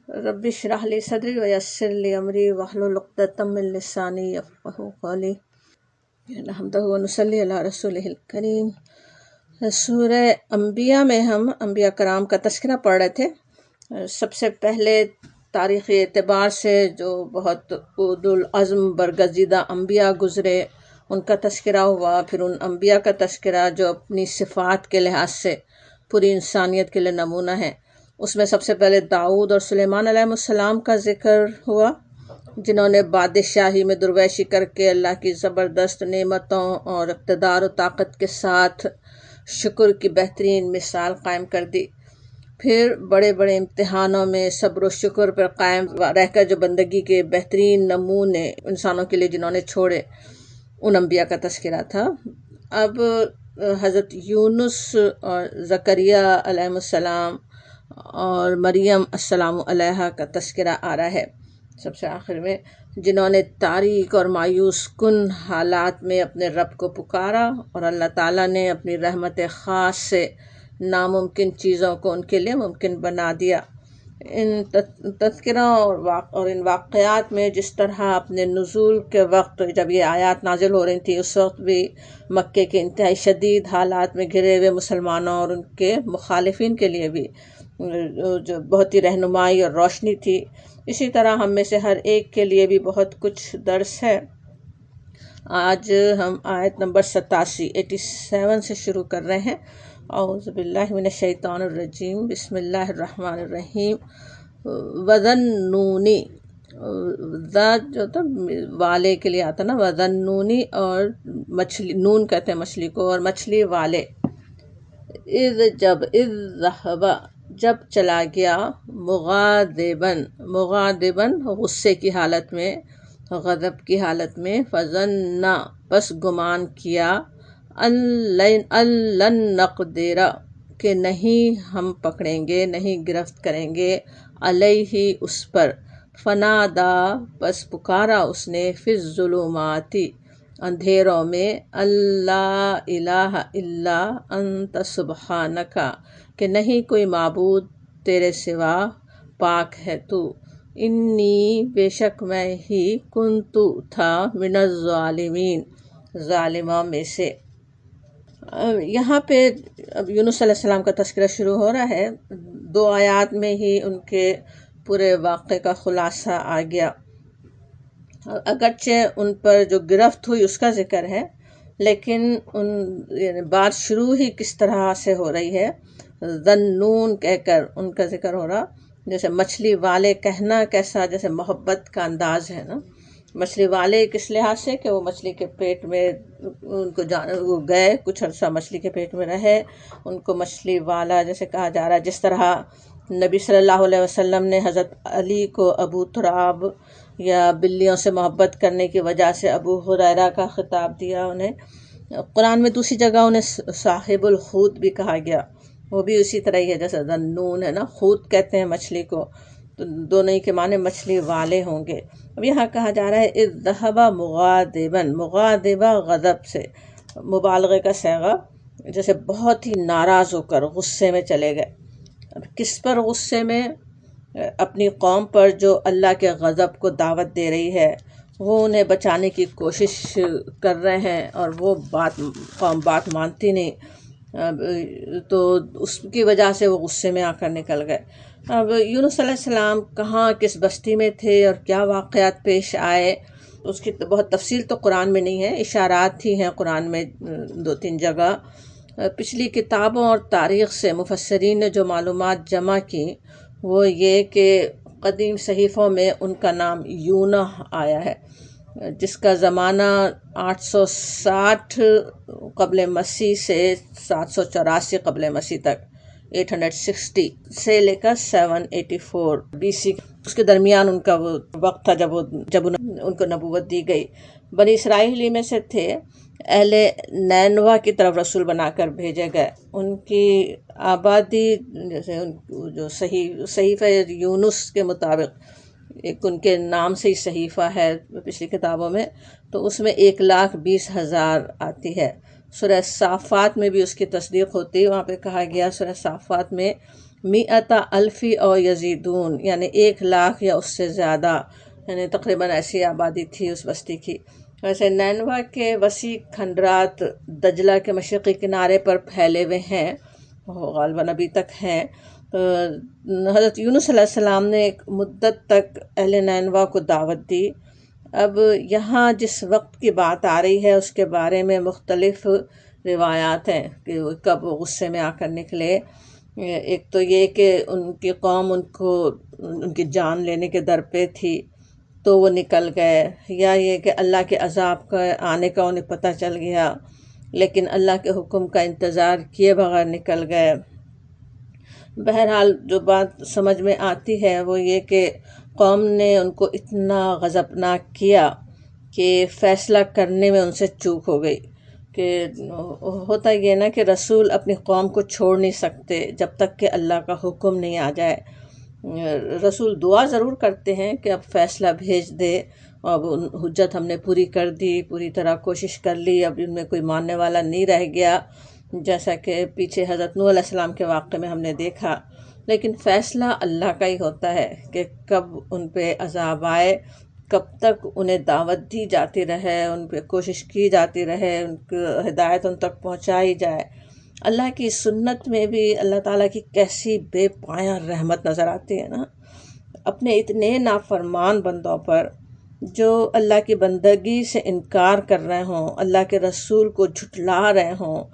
رب اشرح لی صدری ویسر لی امری واحلل عقدۃ من لسانی یفقہوا قولی نحمدہ ونصلی علی رسولہ الکریم۔ سورہ انبیاء میں ہم انبیاء کرام کا تذکرہ پڑھ رہے تھے۔ سب سے پہلے تاریخی اعتبار سے جو بہت اولو العزم برگزیدہ انبیاء گزرے ان کا تذکرہ ہوا، پھر ان انبیاء کا تذکرہ جو اپنی صفات کے لحاظ سے پوری انسانیت کے لیے نمونہ ہیں۔ اس میں سب سے پہلے داؤد اور سلیمان علیہ السلام کا ذکر ہوا، جنہوں نے بادشاہی میں درویشی کر کے اللہ کی زبردست نعمتوں اور اقتدار و طاقت کے ساتھ شکر کی بہترین مثال قائم کر دی۔ پھر بڑے بڑے امتحانوں میں صبر و شکر پر قائم رہ کر جو بندگی کے بہترین نمونے انسانوں کے لیے جنہوں نے چھوڑے، ان انبیاء کا تذکرہ تھا۔ اب حضرت یونس اور زکریا علیہ السلام اور مریم السلام علیہا کا تذکرہ آ رہا ہے سب سے آخر میں، جنہوں نے تاریک اور مایوس کن حالات میں اپنے رب کو پکارا اور اللہ تعالیٰ نے اپنی رحمت خاص سے ناممکن چیزوں کو ان کے لیے ممکن بنا دیا۔ ان تذکروں اور ان واقعات میں جس طرح اپنے نزول کے وقت جب یہ آیات نازل ہو رہی تھی، اس وقت بھی مکے کے انتہائی شدید حالات میں گھرے ہوئے مسلمانوں اور ان کے مخالفین کے لیے بھی جو بہت ہی رہنمائی اور روشنی تھی، اسی طرح ہم میں سے ہر ایک کے لیے بھی بہت کچھ درس ہے۔ آج ہم آیت نمبر 87 سے شروع کر رہے ہیں۔ اعوذ باللہ من الشیطان الرجیم، بسم اللہ الرحمن الرحیم۔ وَذَنُّونِ، جو تھا والے کے لیے آتا نا، وَذَنُّونِ، اور مچھلی، نون کہتے ہیں مچھلی کو، اور مچھلی والے، اذ ذہب، جب چلا گیا، مغاضباً غصے کی حالت میں، غضب کی حالت میں، فظن، بس گمان کیا، ان لن نقدر، کہ نہیں ہم پکڑیں گے، نہیں گرفت کریں گے، علیہ، اس پر، فنادا، بس پکارا اس نے، فی الظلمات، اندھیروں میں، اللہ الہ الا انت سبحانک، کہ نہیں کوئی معبود تیرے سوا، پاک ہے تو، انی، بے شک میں ہی، کنتو، تھا، من الظالمین، ظالموں میں سے۔ یہاں پہ اب یونس علیہ السلام کا تذکرہ شروع ہو رہا ہے۔ 2 آیات میں ہی ان کے پورے واقعے کا خلاصہ آ گیا۔ اگرچہ ان پر جو گرفت ہوئی اس کا ذکر ہے، لیکن بات شروع ہی کس طرح سے ہو رہی ہے، ذنون کہہ کر ان کا ذکر ہو رہا، جیسے مچھلی والے کہنا کیسا جیسے محبت کا انداز ہے نا۔ مچھلی والے کس لحاظ سے کہ وہ مچھلی کے پیٹ میں ان کو وہ گئے، کچھ عرصہ مچھلی کے پیٹ میں رہے، ان کو مچھلی والا جیسے کہا جا رہا ہے۔ جس طرح نبی صلی اللہ علیہ وسلم نے حضرت علی کو ابو تراب یا بلیوں سے محبت کرنے کی وجہ سے ابو ہریرہ کا خطاب دیا انہیں۔ قرآن میں دوسری جگہ انہیں صاحب الحوت بھی کہا گیا، وہ بھی اسی طرح ہی ہے جیسے ذنون ہے نا، حوت کہتے ہیں مچھلی کو، تو دونوں ہی کے معنی مچھلی والے ہوں گے۔ اب یہاں کہا جا رہا ہے اذ ذہب مغاضباً، مغاضبہ غضب سے، مبالغے کا صیغہ، جیسے بہت ہی ناراض ہو کر غصے میں چلے گئے۔ اب کس پر غصے میں؟ اپنی قوم پر جو اللہ کے غضب کو دعوت دے رہی ہے، وہ انہیں بچانے کی کوشش کر رہے ہیں اور وہ قوم بات مانتی نہیں، تو اس کی وجہ سے وہ غصے میں آ کر نکل گئے۔ اب یونس علیہ السلام کہاں کس بستی میں تھے اور کیا واقعات پیش آئے، اس کی بہت تفصیل تو قرآن میں نہیں ہے، اشارات ہی ہیں قرآن میں 2-3 جگہ۔ پچھلی کتابوں اور تاریخ سے مفسرین نے جو معلومات جمع کی وہ یہ کہ قدیم صحیفوں میں ان کا نام یونح آیا ہے، جس کا زمانہ 860 قبل مسیح سے 784 قبل مسیح تک، 860 سے لے کر 784 BC، اس کے درمیان ان کا وہ وقت تھا جب ان کو نبوت دی گئی۔ بنی اسرائیلی میں سے تھے، اہل نینوا کی طرف رسول بنا کر بھیجے گئے۔ ان کی آبادی جیسے جو صحیفہ یونس کے مطابق، ایک ان کے نام سے ہی صحیفہ ہے پچھلی کتابوں میں، تو اس میں 1,20,000 آتی ہے۔ سورہ صافات میں بھی اس کی تصدیق ہوتی ہے، وہاں پہ کہا گیا سورہ صافات میں میعت الفی او یزیدون، یعنی 1,00,000 یا اس سے زیادہ، یعنی تقریباً ایسی آبادی تھی اس بستی کی۔ ویسے نینوا کے وسیع کھنڈرات دجلہ کے مشرقی کنارے پر پھیلے ہوئے ہیں، غالباً ابھی تک ہیں۔ تو حضرت یونس علیہ السلام نے ایک مدت تک اہل نینوا کو دعوت دی۔ اب یہاں جس وقت کی بات آ رہی ہے اس کے بارے میں مختلف روایات ہیں کہ وہ کب غصے میں آ کر نکلے۔ ایک تو یہ کہ ان کی قوم ان کی جان لینے کے در پہ تھی تو وہ نکل گئے، یا یہ کہ اللہ کے عذاب کا آنے کا انہیں پتہ چل گیا لیکن اللہ کے حکم کا انتظار کیے بغیر نکل گئے۔ بہرحال جو بات سمجھ میں آتی ہے وہ یہ کہ قوم نے ان کو اتنا غضبناک کیا کہ فیصلہ کرنے میں ان سے چوک ہو گئی۔ کہ ہوتا یہ نا کہ رسول اپنی قوم کو چھوڑ نہیں سکتے جب تک کہ اللہ کا حکم نہیں آ جائے۔ رسول دعا ضرور کرتے ہیں کہ اب فیصلہ بھیج دے، اب حجت ہم نے پوری کر دی، پوری طرح کوشش کر لی، اب ان میں کوئی ماننے والا نہیں رہ گیا، جیسا کہ پیچھے حضرت نوح علیہ السلام کے واقعے میں ہم نے دیکھا۔ لیکن فیصلہ اللہ کا ہی ہوتا ہے کہ کب ان پہ عذاب آئے، کب تک انہیں دعوت دی جاتی رہے، ان پہ کوشش کی جاتی رہے، ان کی ہدایت ان تک پہنچائی جائے۔ اللہ کی سنت میں بھی اللہ تعالیٰ کی کیسی بے پایاں رحمت نظر آتی ہے نا، اپنے اتنے نافرمان بندوں پر جو اللہ کی بندگی سے انکار کر رہے ہوں، اللہ کے رسول کو جھٹلا رہے ہوں،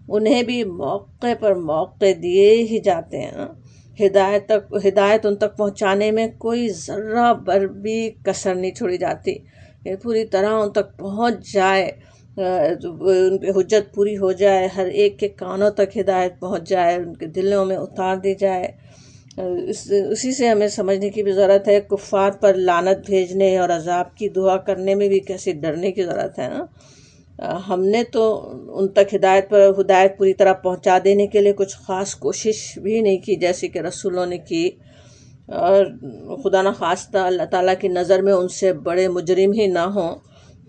انہیں بھی موقع پر موقع دیے ہی جاتے ہیں نا۔ ہدایت ان تک پہنچانے میں کوئی ذرہ بر بھی کسر نہیں چھوڑی جاتی، یہ پوری طرح ان تک پہنچ جائے، ان پہ حجت پوری ہو جائے، ہر ایک کے کانوں تک ہدایت پہنچ جائے، ان کے دلوں میں اتار دی جائے۔ اسی سے ہمیں سمجھنے کی بھی ضرورت ہے، کفار پر لعنت بھیجنے اور عذاب کی دعا کرنے میں بھی کیسے ڈرنے کی ضرورت ہے نا۔ ہم نے تو ان تک ہدایت پوری طرح پہنچا دینے کے لیے کچھ خاص کوشش بھی نہیں کی جیسے کہ رسولوں نے کی، اور خدا نخواستہ اللہ تعالیٰ کی نظر میں ان سے بڑے مجرم ہی نہ ہوں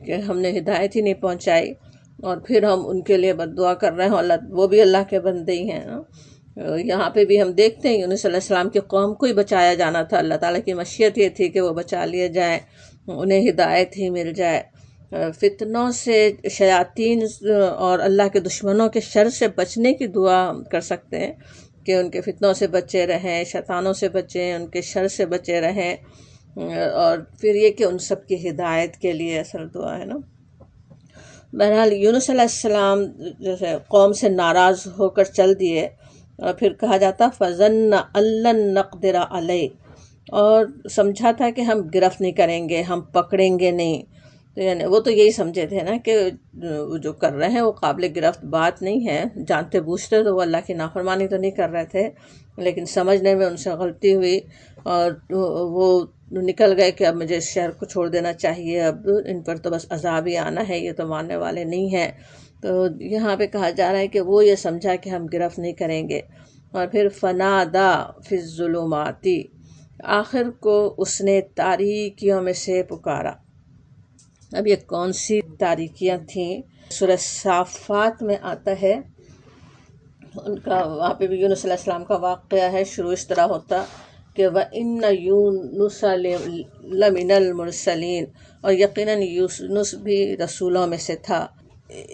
کہ ہم نے ہدایت ہی نہیں پہنچائی اور پھر ہم ان کے لیے بد دعا کر رہے ہوں، وہ بھی اللہ کے بندے ہی ہیں نا۔ یہاں پہ بھی ہم دیکھتے ہیں یونس علیہ السلام کی قوم کو ہی بچایا جانا تھا، اللہ تعالیٰ کی مشیت یہ تھی کہ وہ بچا لیے جائیں، انہیں ہدایت ہی مل جائے۔ فتنوں سے، شیاطین اور اللہ کے دشمنوں کے شر سے بچنے کی دعا کر سکتے ہیں کہ ان کے فتنوں سے بچے رہیں، شیطانوں سے بچیں، ان کے شر سے بچے رہیں، اور پھر یہ کہ ان سب کی ہدایت کے لیے اصل دعا ہے نا۔ بہرحال یونس علیہ السلام جیسے قوم سے ناراض ہو کر چل دیے، اور پھر کہا جاتا فَظَنَّ أَن لَّن نَّقْدِرَ عَلَيْهِ، اور سمجھا تھا کہ ہم گرفت نہیں کریں گے، ہم پکڑیں گے نہیں۔ تو یعنی وہ تو یہی سمجھے تھے نا کہ وہ جو کر رہے ہیں وہ قابل گرفت بات نہیں ہے، جانتے بوجھتے تو وہ اللہ کی نافرمانی تو نہیں کر رہے تھے، لیکن سمجھنے میں ان سے غلطی ہوئی اور وہ نکل گئے کہ اب مجھے اس شہر کو چھوڑ دینا چاہیے، اب ان پر تو بس عذاب ہی آنا ہے، یہ تو ماننے والے نہیں ہیں۔ تو یہاں پہ کہا جا رہا ہے کہ وہ یہ سمجھا کہ ہم گرفت نہیں کریں گے، اور پھر فنادا فی الظلمات، آخر کو اس نے تاریکیوں میں سے پکارا۔ اب یہ کون سی تاریکیاں تھیں؟ سورہ صافات میں آتا ہے ان کا، وہاں پہ بھی یونس علیہ السلام کا واقعہ ہے، شروع اس طرح ہوتا کہ وَإِنَّ يُونُسَ لَمِنَ الْمُرْسَلِينَ، اور یقیناً یونس بھی رسولوں میں سے تھا۔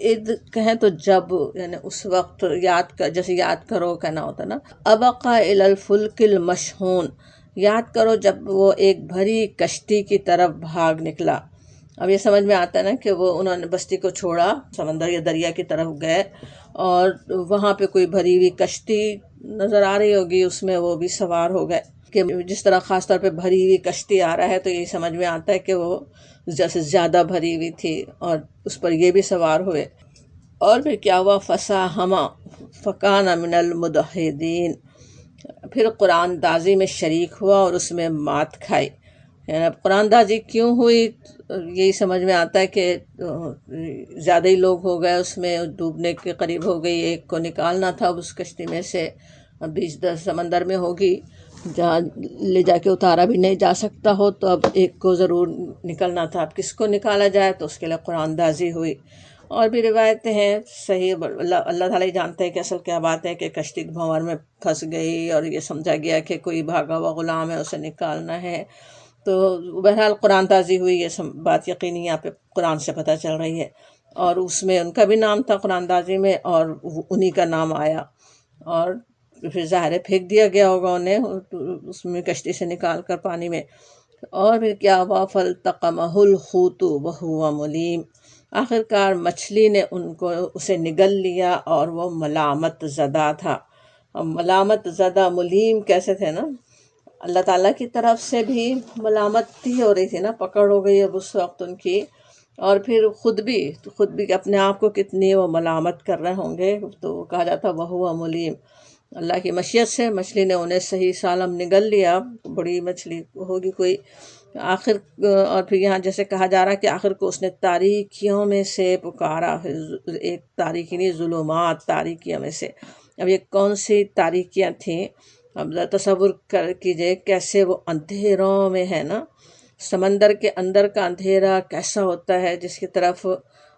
اذ کہیں تو جب، یعنی اس وقت جیسے یاد کرو کہنا ہوتا نا۔ ابقا الی الفلک المشحون، یاد کرو جب وہ ایک بھری کشتی کی طرف بھاگ نکلا۔ اب یہ سمجھ میں آتا ہے نا کہ انہوں نے بستی کو چھوڑا، سمندر یا دریا کی طرف گئے، اور وہاں پہ کوئی بھری ہوئی کشتی نظر آ رہی ہوگی، اس میں وہ بھی سوار ہو گئے۔ کہ جس طرح خاص طور پہ بھری ہوئی کشتی آ رہا ہے تو یہی سمجھ میں آتا ہے کہ وہ جیسے زیادہ بھری ہوئی تھی اور اس پر یہ بھی سوار ہوئے۔ اور پھر کیا ہوا؟ فَسَاهَمَ فَكَانَ مِنَ الْمُدْحِضِينَ، پھر قرآن دازی میں شریک ہوا اور اس میں مات کھائی۔ یعنی اب قرآن دازی کیوں ہوئی؟ یہی سمجھ میں آتا ہے کہ زیادہ ہی لوگ ہو گئے، اس میں ڈوبنے کے قریب ہو گئی، ایک کو نکالنا تھا اس کشتی میں سے، بیچ سمندر میں ہوگی جہاں لے جا کے اتارا بھی نہیں جا سکتا ہو، تو اب ایک کو ضرور نکلنا تھا، اب کس کو نکالا جائے؟ تو اس کے لیے قرآن دازی ہوئی، اور بھی روایتیں ہیں صحیح، اللہ تعالیٰ ہی جانتے ہیں کہ اصل کیا بات ہے، کہ کشتی بھنور میں پھنس گئی اور یہ سمجھا گیا کہ کوئی بھاگا ہوا غلام ہے، اسے نکالنا ہے. تو بہرحال قرآن تازی ہوئی، یہ بات یقینی یہاں پہ قرآن سے پتہ چل رہی ہے. اور اس میں ان کا بھی نام تھا قرآن تازی میں، اور انہی کا نام آیا، اور پھر ظاہر ہے پھینک دیا گیا ہوگا انہیں اس میں کشتی سے نکال کر پانی میں. اور پھر کیا ہوا، فَالْتَقَمَهُ الْحُوتُ وَهُوَ مُلِيمٌ، آخر کار مچھلی نے اسے نگل لیا اور وہ ملامت زدہ تھا. ملامت زدہ، ملیم کیسے تھے نا، اللہ تعالیٰ کی طرف سے بھی ملامت ہی ہو رہی تھی نا، پکڑ ہو گئی اب اس وقت ان کی، اور پھر خود بھی اپنے آپ کو کتنی وہ ملامت کر رہے ہوں گے. تو کہا جاتا وہو ملیم، اللہ کی مشیت سے مچھلی نے انہیں صحیح سالم نگل لیا. بڑی مچھلی ہوگی کوئی آخر. اور پھر یہاں جیسے کہا جا رہا ہے کہ آخر کو اس نے تاریکیوں میں سے پکارا، ایک تاریکی نہیں، ظلمات، تاریکیوں میں سے. اب یہ کون سی تاریکیاں تھیں؟ اب تصور کیجئے کیسے وہ اندھیروں میں ہے نا، سمندر کے اندر کا اندھیرا کیسا ہوتا ہے، جس کی طرف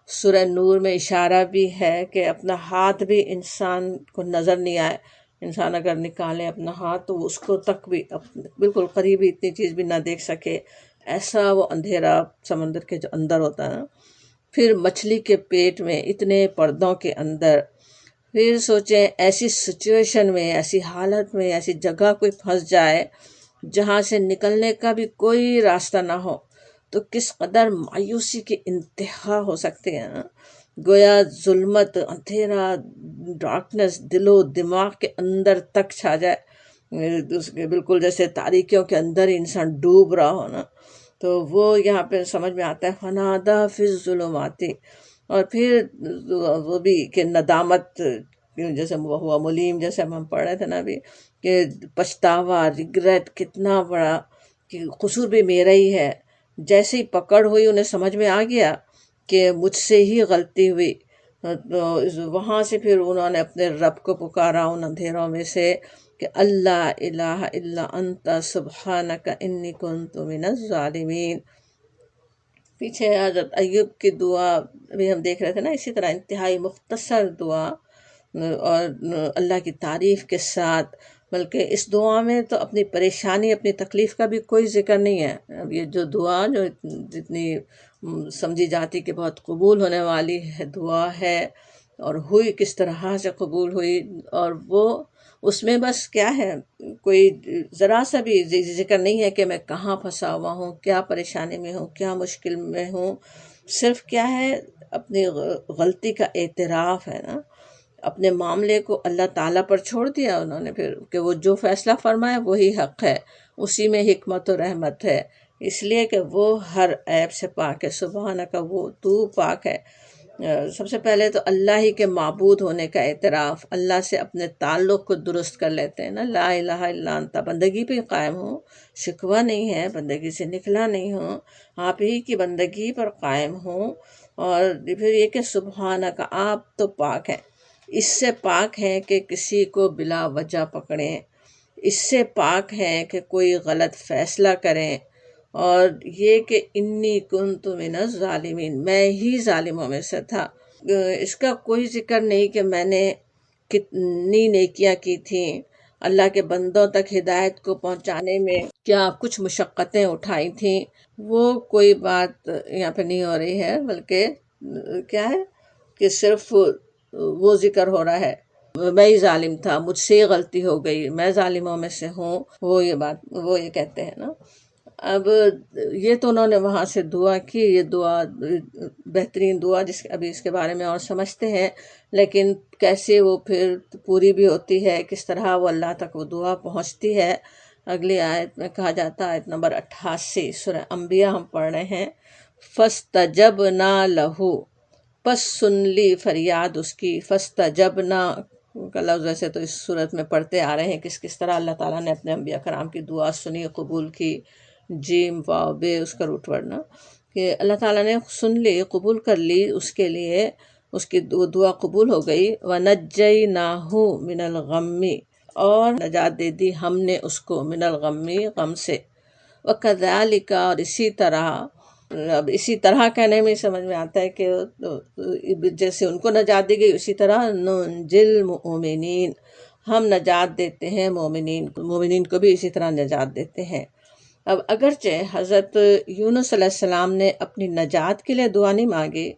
سورہ نور میں اشارہ بھی ہے کہ اپنا ہاتھ بھی انسان کو نظر نہیں آئے. انسان اگر نکالے اپنا ہاتھ تو اس کو تک بھی بالکل قریبی اتنی چیز بھی نہ دیکھ سکے، ایسا وہ اندھیرا سمندر کے جو اندر ہوتا ہے نا. پھر مچھلی کے پیٹ میں اتنے پردوں کے اندر، پھر سوچیں ایسی سچویشن میں، ایسی حالت میں، ایسی جگہ کوئی پھنس جائے جہاں سے نکلنے کا بھی کوئی راستہ نہ ہو، تو کس قدر مایوسی کی انتہا ہو سکتی ہے نا. گویا ظلمت، اندھیرا، ڈارکنس دل و دماغ کے اندر تک چھا جائے، بالکل جیسے تاریکیوں کے اندر انسان ڈوب رہا ہو نا. تو وہ یہاں پہ سمجھ میں آتا ہے فنادا فی الظلمات. اور پھر وہ بھی کہ ندامت، جیسے وہ ملیم جیسے ہم پڑھ رہے تھے نا ابھی، کہ پچھتاوا، ریگریٹ کتنا بڑا، کہ قصور بھی میرا ہی ہے. جیسے ہی پکڑ ہوئی انہیں سمجھ میں آ گیا کہ مجھ سے ہی غلطی ہوئی، تو وہاں سے پھر انہوں نے اپنے رب کو پکارا ان اندھیروں میں سے کہ اللہ الہ الا انت سبحانک انی کنت من الظالمین. پیچھے حضرت ایوب کی دعا ابھی ہم دیکھ رہے تھے نا، اسی طرح انتہائی مختصر دعا اور اللہ کی تعریف کے ساتھ. بلکہ اس دعا میں تو اپنی پریشانی، اپنی تکلیف کا بھی کوئی ذکر نہیں ہے. اب یہ جو دعا جو جتنی سمجھی جاتی کہ بہت قبول ہونے والی ہے دعا ہے، اور ہوئی کس طرح سے قبول ہوئی، اور وہ اس میں بس کیا ہے، کوئی ذرا سا بھی ذکر نہیں ہے کہ میں کہاں پھنسا ہوا ہوں، کیا پریشانی میں ہوں، کیا مشکل میں ہوں. صرف کیا ہے، اپنی غلطی کا اعتراف ہے نا، اپنے معاملے کو اللہ تعالیٰ پر چھوڑ دیا انہوں نے، پھر کہ وہ جو فیصلہ فرمائے وہی حق ہے، اسی میں حکمت و رحمت ہے، اس لیے کہ وہ ہر عیب سے پاک ہے. سبحانک، وہ تو پاک ہے. سب سے پہلے تو اللہ ہی کے معبود ہونے کا اعتراف، اللہ سے اپنے تعلق کو درست کر لیتے ہیں نا، لا الہ الا انت، بندگی پہ قائم ہوں، شکوہ نہیں ہے، بندگی سے نکلا نہیں ہوں، آپ ہی کی بندگی پر قائم ہوں. اور پھر یہ کہ سبحانک، آپ تو پاک ہیں، اس سے پاک ہیں کہ کسی کو بلا وجہ پکڑیں، اس سے پاک ہیں کہ کوئی غلط فیصلہ کریں، اور یہ کہ انی کنت من الظالمین، میں ہی ظالموں میں سے تھا. اس کا کوئی ذکر نہیں کہ میں نے کتنی نیکیاں کی تھیں، اللہ کے بندوں تک ہدایت کو پہنچانے میں کیا کچھ مشقتیں اٹھائی تھیں، وہ کوئی بات یہاں پہ نہیں ہو رہی ہے. بلکہ کیا ہے کہ صرف وہ ذکر ہو رہا ہے، میں ہی ظالم تھا، مجھ سے غلطی ہو گئی، میں ظالموں میں سے ہوں. وہ یہ کہتے ہیں نا. اب یہ تو انہوں نے وہاں سے دعا کی، یہ دعا بہترین دعا، ابھی اس کے بارے میں اور سمجھتے ہیں. لیکن کیسے وہ پھر پوری بھی ہوتی ہے، کس طرح وہ اللہ تک وہ دعا پہنچتی ہے، اگلی آیت میں کہا جاتا ہے، آیت نمبر 88 سورہ انبیاء ہم پڑھ رہے ہیں. فَاسْتَجَبْنَا لَهُ، پس سن لی فریاد اس کی. فَاسْتَجَبْنَا کا لفظ ویسے تو اس صورت میں پڑھتے آ رہے ہیں کس طرح اللہ تعالیٰ نے اپنے انبیاء کرام کی دعا سنی، قبول کی. جیم واو بے اس کا روٹ ورڈ کہ اللہ تعالیٰ نے سن لی، قبول کر لی اس کے لیے، اس کی دعا قبول ہو گئی. وَنَجَّيْنَاهُ مِنَ الْغَمِّ، اور نجات دے دی ہم نے اس کو، من الغم، غم سے. وَكَذَلِكَ، اور اسی طرح، اب اسی طرح کہنے میں سمجھ میں آتا ہے کہ جیسے ان کو نجات دی گئی اسی طرح ننجل مومنین، ہم نجات دیتے ہیں مومنین کو بھی اسی طرح نجات دیتے ہیں۔ اب اگرچہ حضرت یونس علیہ السلام نے اپنی نجات کے لیے دعا نہیں مانگی،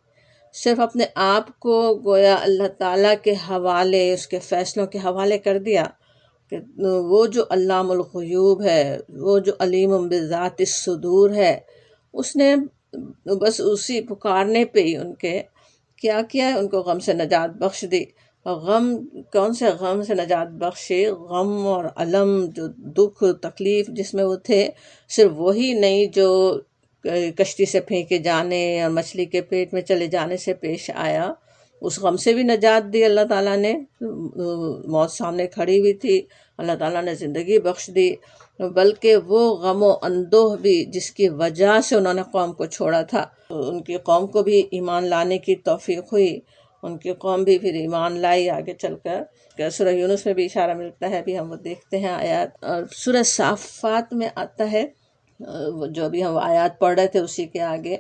صرف اپنے آپ کو گویا اللہ تعالیٰ کے حوالے، اس کے فیصلوں کے حوالے کر دیا کہ وہ جو علام الغیوب ہے، وہ جو علیم بذات الصدور ہے، اس نے بس اسی پکارنے پہ ہی ان کے کیا کیا، ان کو غم سے نجات بخش دی۔ اور غم، کون سے غم سے نجات بخشی؟ غم اور علم، جو دکھ تکلیف جس میں وہ تھے، صرف وہی نہیں جو کشتی سے پھینکے جانے اور مچھلی کے پیٹ میں چلے جانے سے پیش آیا، اس غم سے بھی نجات دی اللہ تعالیٰ نے۔ موت سامنے کھڑی ہوئی تھی، اللہ تعالیٰ نے زندگی بخش دی، بلکہ وہ غم و اندوہ بھی جس کی وجہ سے انہوں نے قوم کو چھوڑا تھا، ان کی قوم کو بھی ایمان لانے کی توفیق ہوئی، ان کی قوم بھی پھر ایمان لائی آگے چل کر۔ سورہ یونس میں بھی اشارہ ملتا ہے، ابھی ہم وہ دیکھتے ہیں آیات۔ اور سورہ صافات میں آتا ہے، جو ابھی ہم آیات پڑھ رہے تھے اسی کے آگے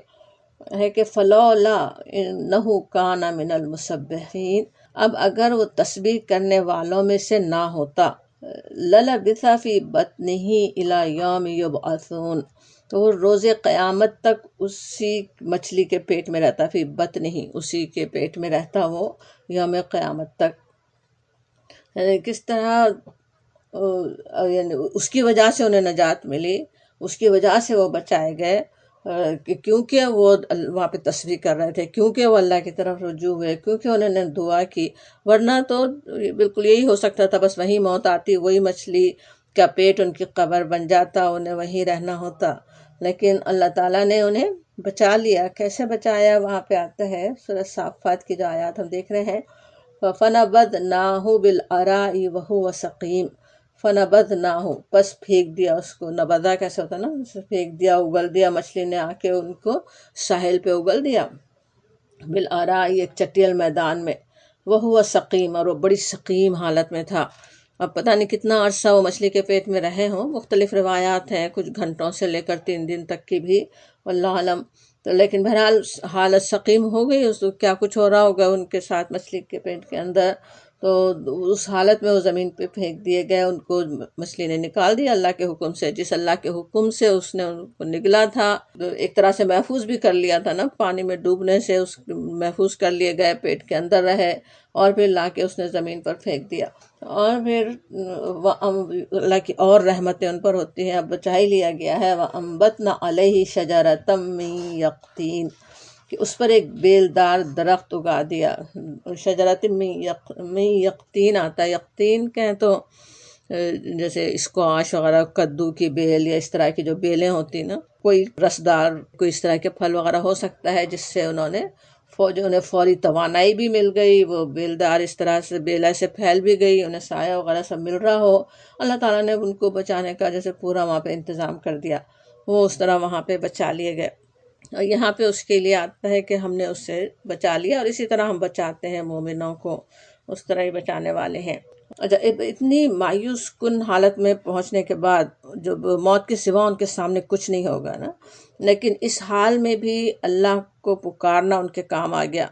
ہے کہ فلولا انہ کان من المسبحین، اب اگر وہ تسبیح کرنے والوں میں سے نہ ہوتا، للبث فی بطنہ الی یوم یبعثون، تو وہ روز قیامت تک اسی مچھلی کے پیٹ میں رہتا، فی بطنہ، اسی کے پیٹ میں رہتا وہ یوم قیامت تک۔ یعنی کس طرح یعنی اس کی وجہ سے انہیں نجات ملی، اس کی وجہ سے وہ بچائے گئے، کیونکہ وہ وہاں پہ تسبیح کر رہے تھے، کیونکہ وہ اللہ کی طرف رجوع ہوئے، کیونکہ انہوں نے دعا کی۔ ورنہ تو بالکل یہی ہو سکتا تھا، بس وہیں موت آتی، وہی مچھلی کا پیٹ ان کی قبر بن جاتا، انہیں وہیں رہنا ہوتا، لیکن اللہ تعالیٰ نے انہیں بچا لیا۔ کیسے بچایا؟ وہاں پہ آتا ہے سورہ صافات کی جو آیات ہم دیکھ رہے ہیں، فَنَبَذْنَاهُ بِالْعَرَاءِ وَهُوَ سَقِيمٌ، فَنَبَذْنَاهُ، پس پھینک دیا اس کو۔ نبذہ کیسے ہوتا نا، پھینک دیا، اگل دیا، مچھلی نے آ کے ان کو ساحل پہ اگل دیا، بالعراء، ایک چٹیل میدان میں، وَهُوَ سَقِيمٌ، اور وہ بڑی سقیم حالت میں تھا۔ اب پتہ نہیں کتنا عرصہ وہ مچھلی کے پیٹ میں رہے ہوں، مختلف روایات ہیں، کچھ گھنٹوں سے لے کر 3 دن تک کی بھی، واللہ علم۔ تو لیکن بہرحال حالت سقیم ہو گئی، اس کیا کچھ ہو رہا ہوگا ان کے ساتھ مچھلی کے پیٹ کے اندر، تو اس حالت میں وہ زمین پہ پھینک دیے گئے، ان کو مچھلی نے نکال دیا اللہ کے حکم سے، جس اللہ کے حکم سے اس نے ان کو نگلا تھا، ایک طرح سے محفوظ بھی کر لیا تھا نا، پانی میں ڈوبنے سے اس محفوظ کر لیے گئے، پیٹ کے اندر رہے، اور پھر لا کے اس نے زمین پر پھینک دیا، اور پھر اللہ کی اور رحمتیں ان پر ہوتی ہیں، اب بچا ہی لیا گیا ہے۔ وَأَنبَتْنَا عَلَيْهِ شَجَرَةً مِّن يَقْطِينٍ، کہ اس پر ایک بیلدار درخت اگا دیا۔ شجرۃ من یقطین آتا ہے، یقطین کہیں تو جیسے اسکواش وغیرہ، کدو کی بیل یا اس طرح کی جو بیلیں ہوتی نا، کوئی رسدار، کوئی اس طرح کے پھل وغیرہ ہو سکتا ہے جس سے انہیں فوری توانائی بھی مل گئی، وہ بیلدار اس طرح سے بیل ایسے پھیل بھی گئی، انہیں سایہ وغیرہ سب مل رہا ہو، اللہ تعالیٰ نے ان کو بچانے کا جیسے پورا وہاں پہ انتظام کر دیا، وہ اس طرح وہاں پہ بچا لیے گئے۔ اور یہاں پہ اس کے لیے آتا ہے کہ ہم نے اس سے بچا لیا، اور اسی طرح ہم بچاتے ہیں مومنوں کو، اس طرح ہی بچانے والے ہیں۔ اچھا، اتنی مایوس کن حالت میں پہنچنے کے بعد، جو موت کے سوا ان کے سامنے کچھ نہیں ہوگا نا، لیکن اس حال میں بھی اللہ کو پکارنا ان کے کام آ گیا،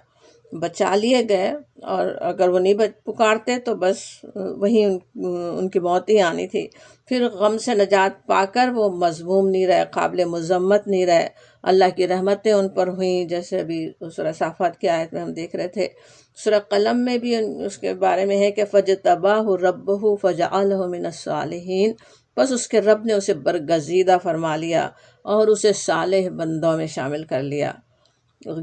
بچا لیے گئے، اور اگر وہ نہیں پکارتے تو بس وہیں ان کی موت ہی آنی تھی۔ پھر غم سے نجات پا کر وہ مذموم نہیں رہے، قابل مذمت نہیں رہے، اللہ کی رحمتیں ان پر ہوئیں، جیسے ابھی سورہ صافات کی آیت میں ہم دیکھ رہے تھے۔ سورہ قلم میں بھی اس کے بارے میں ہے کہ فَاجْتَبَاهُ رَبُّهُ فَجَعَلَهُ مِنَ الصَّالِحِينَ، بس اس کے رب نے اسے برگزیدہ فرما لیا اور اسے صالح بندوں میں شامل کر لیا۔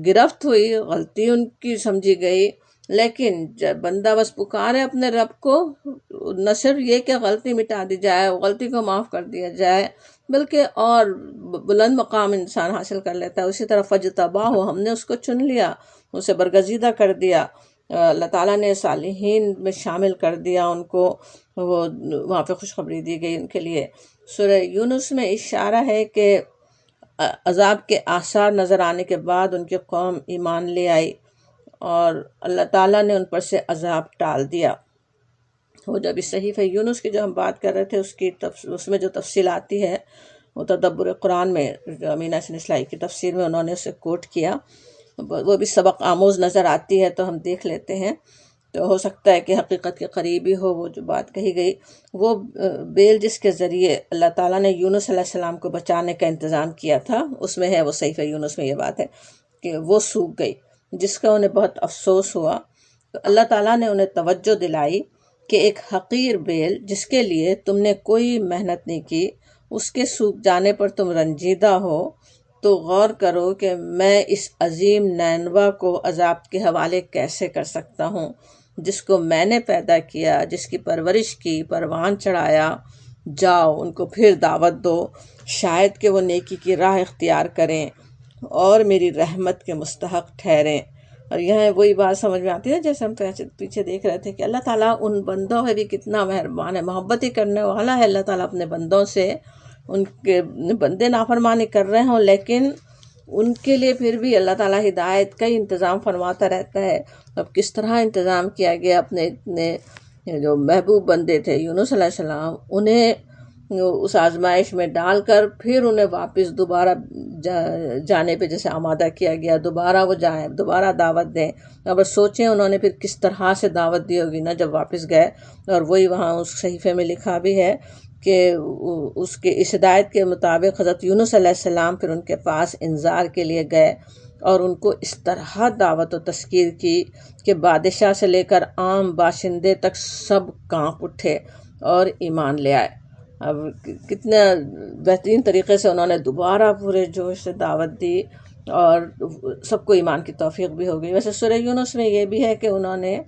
گرفت ہوئی، غلطی ان کی سمجھی گئی، لیکن جب بندہ بس پکارے اپنے رب کو، نہ صرف یہ کہ غلطی مٹا دی جائے، غلطی کو معاف کر دیا جائے، بلکہ اور بلند مقام انسان حاصل کر لیتا ہے۔ اسی طرح فَاجْتَبَاهُ، ہم نے اس کو چن لیا، اسے برگزیدہ کر دیا، اللہ تعالیٰ نے صالحین میں شامل کر دیا ان کو، وہ وہاں پہ خوشخبری دی گئی ان کے لیے۔ سورہ یونس میں اشارہ ہے کہ عذاب کے آثار نظر آنے کے بعد ان کی قوم ایمان لے آئی، اور اللہ تعالیٰ نے ان پر سے عذاب ٹال دیا۔ وہ جب اس صحیفہ یونس کی جو ہم بات کر رہے تھے اس میں جو تفصیل آتی ہے، وہ تدبر قرآن میں جو امینہ حسین اصلاحی کی تفسیر میں انہوں نے اسے کوٹ کیا، وہ بھی سبق آموز نظر آتی ہے، تو ہم دیکھ لیتے ہیں، تو ہو سکتا ہے کہ حقیقت کے قریب ہی ہو وہ جو بات کہی گئی۔ وہ بیل جس کے ذریعے اللہ تعالیٰ نے یونس علیہ السلام کو بچانے کا انتظام کیا تھا، اس میں ہے، وہ صحیفہ یونس میں یہ بات ہے کہ وہ سوکھ گئی، جس کا انہیں بہت افسوس ہوا۔ تو اللہ تعالیٰ نے انہیں توجہ دلائی کہ ایک حقیر بیل جس کے لیے تم نے کوئی محنت نہیں کی، اس کے سوکھ جانے پر تم رنجیدہ ہو، تو غور کرو کہ میں اس عظیم نینوا کو عذاب کے حوالے کیسے کر سکتا ہوں، جس کو میں نے پیدا کیا، جس کی پرورش کی، پروان چڑھایا۔ جاؤ ان کو پھر دعوت دو، شاید کہ وہ نیکی کی راہ اختیار کریں اور میری رحمت کے مستحق ٹھہریں۔ اور یہاں وہی بات سمجھ میں آتی ہے جیسے ہم پیچھے دیکھ رہے تھے کہ اللہ تعالیٰ ان بندوں میں بھی کتنا مہربان ہے، محبت ہی کرنے والا ہے اللہ تعالیٰ اپنے بندوں سے۔ ان کے بندے نافرمانی کر رہے ہوں لیکن ان کے لیے پھر بھی اللہ تعالیٰ ہدایت کا ہی انتظام فرماتا رہتا ہے۔ اب کس طرح انتظام کیا گیا اپنے اتنے جو محبوب بندے تھے یونس علیہ السلام، انہیں اس آزمائش میں ڈال کر پھر انہیں واپس دوبارہ جانے پہ جیسے آمادہ کیا گیا، دوبارہ وہ جائیں، دوبارہ دعوت دیں۔ اب سوچیں انہوں نے پھر کس طرح سے دعوت دی ہوگی نا جب واپس گئے۔ اور وہی وہاں اس صحیفے میں لکھا بھی ہے کہ اس کے اس ہدایت کے مطابق حضرت یونس علیہ السلام پھر ان کے پاس انذار کے لیے گئے اور ان کو اس طرح دعوت و تذکیر کی کہ بادشاہ سے لے کر عام باشندے تک سب کانپ اٹھے اور ایمان لے آئے۔ اب کتنا بہترین طریقے سے انہوں نے دوبارہ پورے جوش سے دعوت دی اور سب کو ایمان کی توفیق بھی ہو گئی۔ ویسے سورہ یونس میں یہ بھی ہے کہ انہوں نے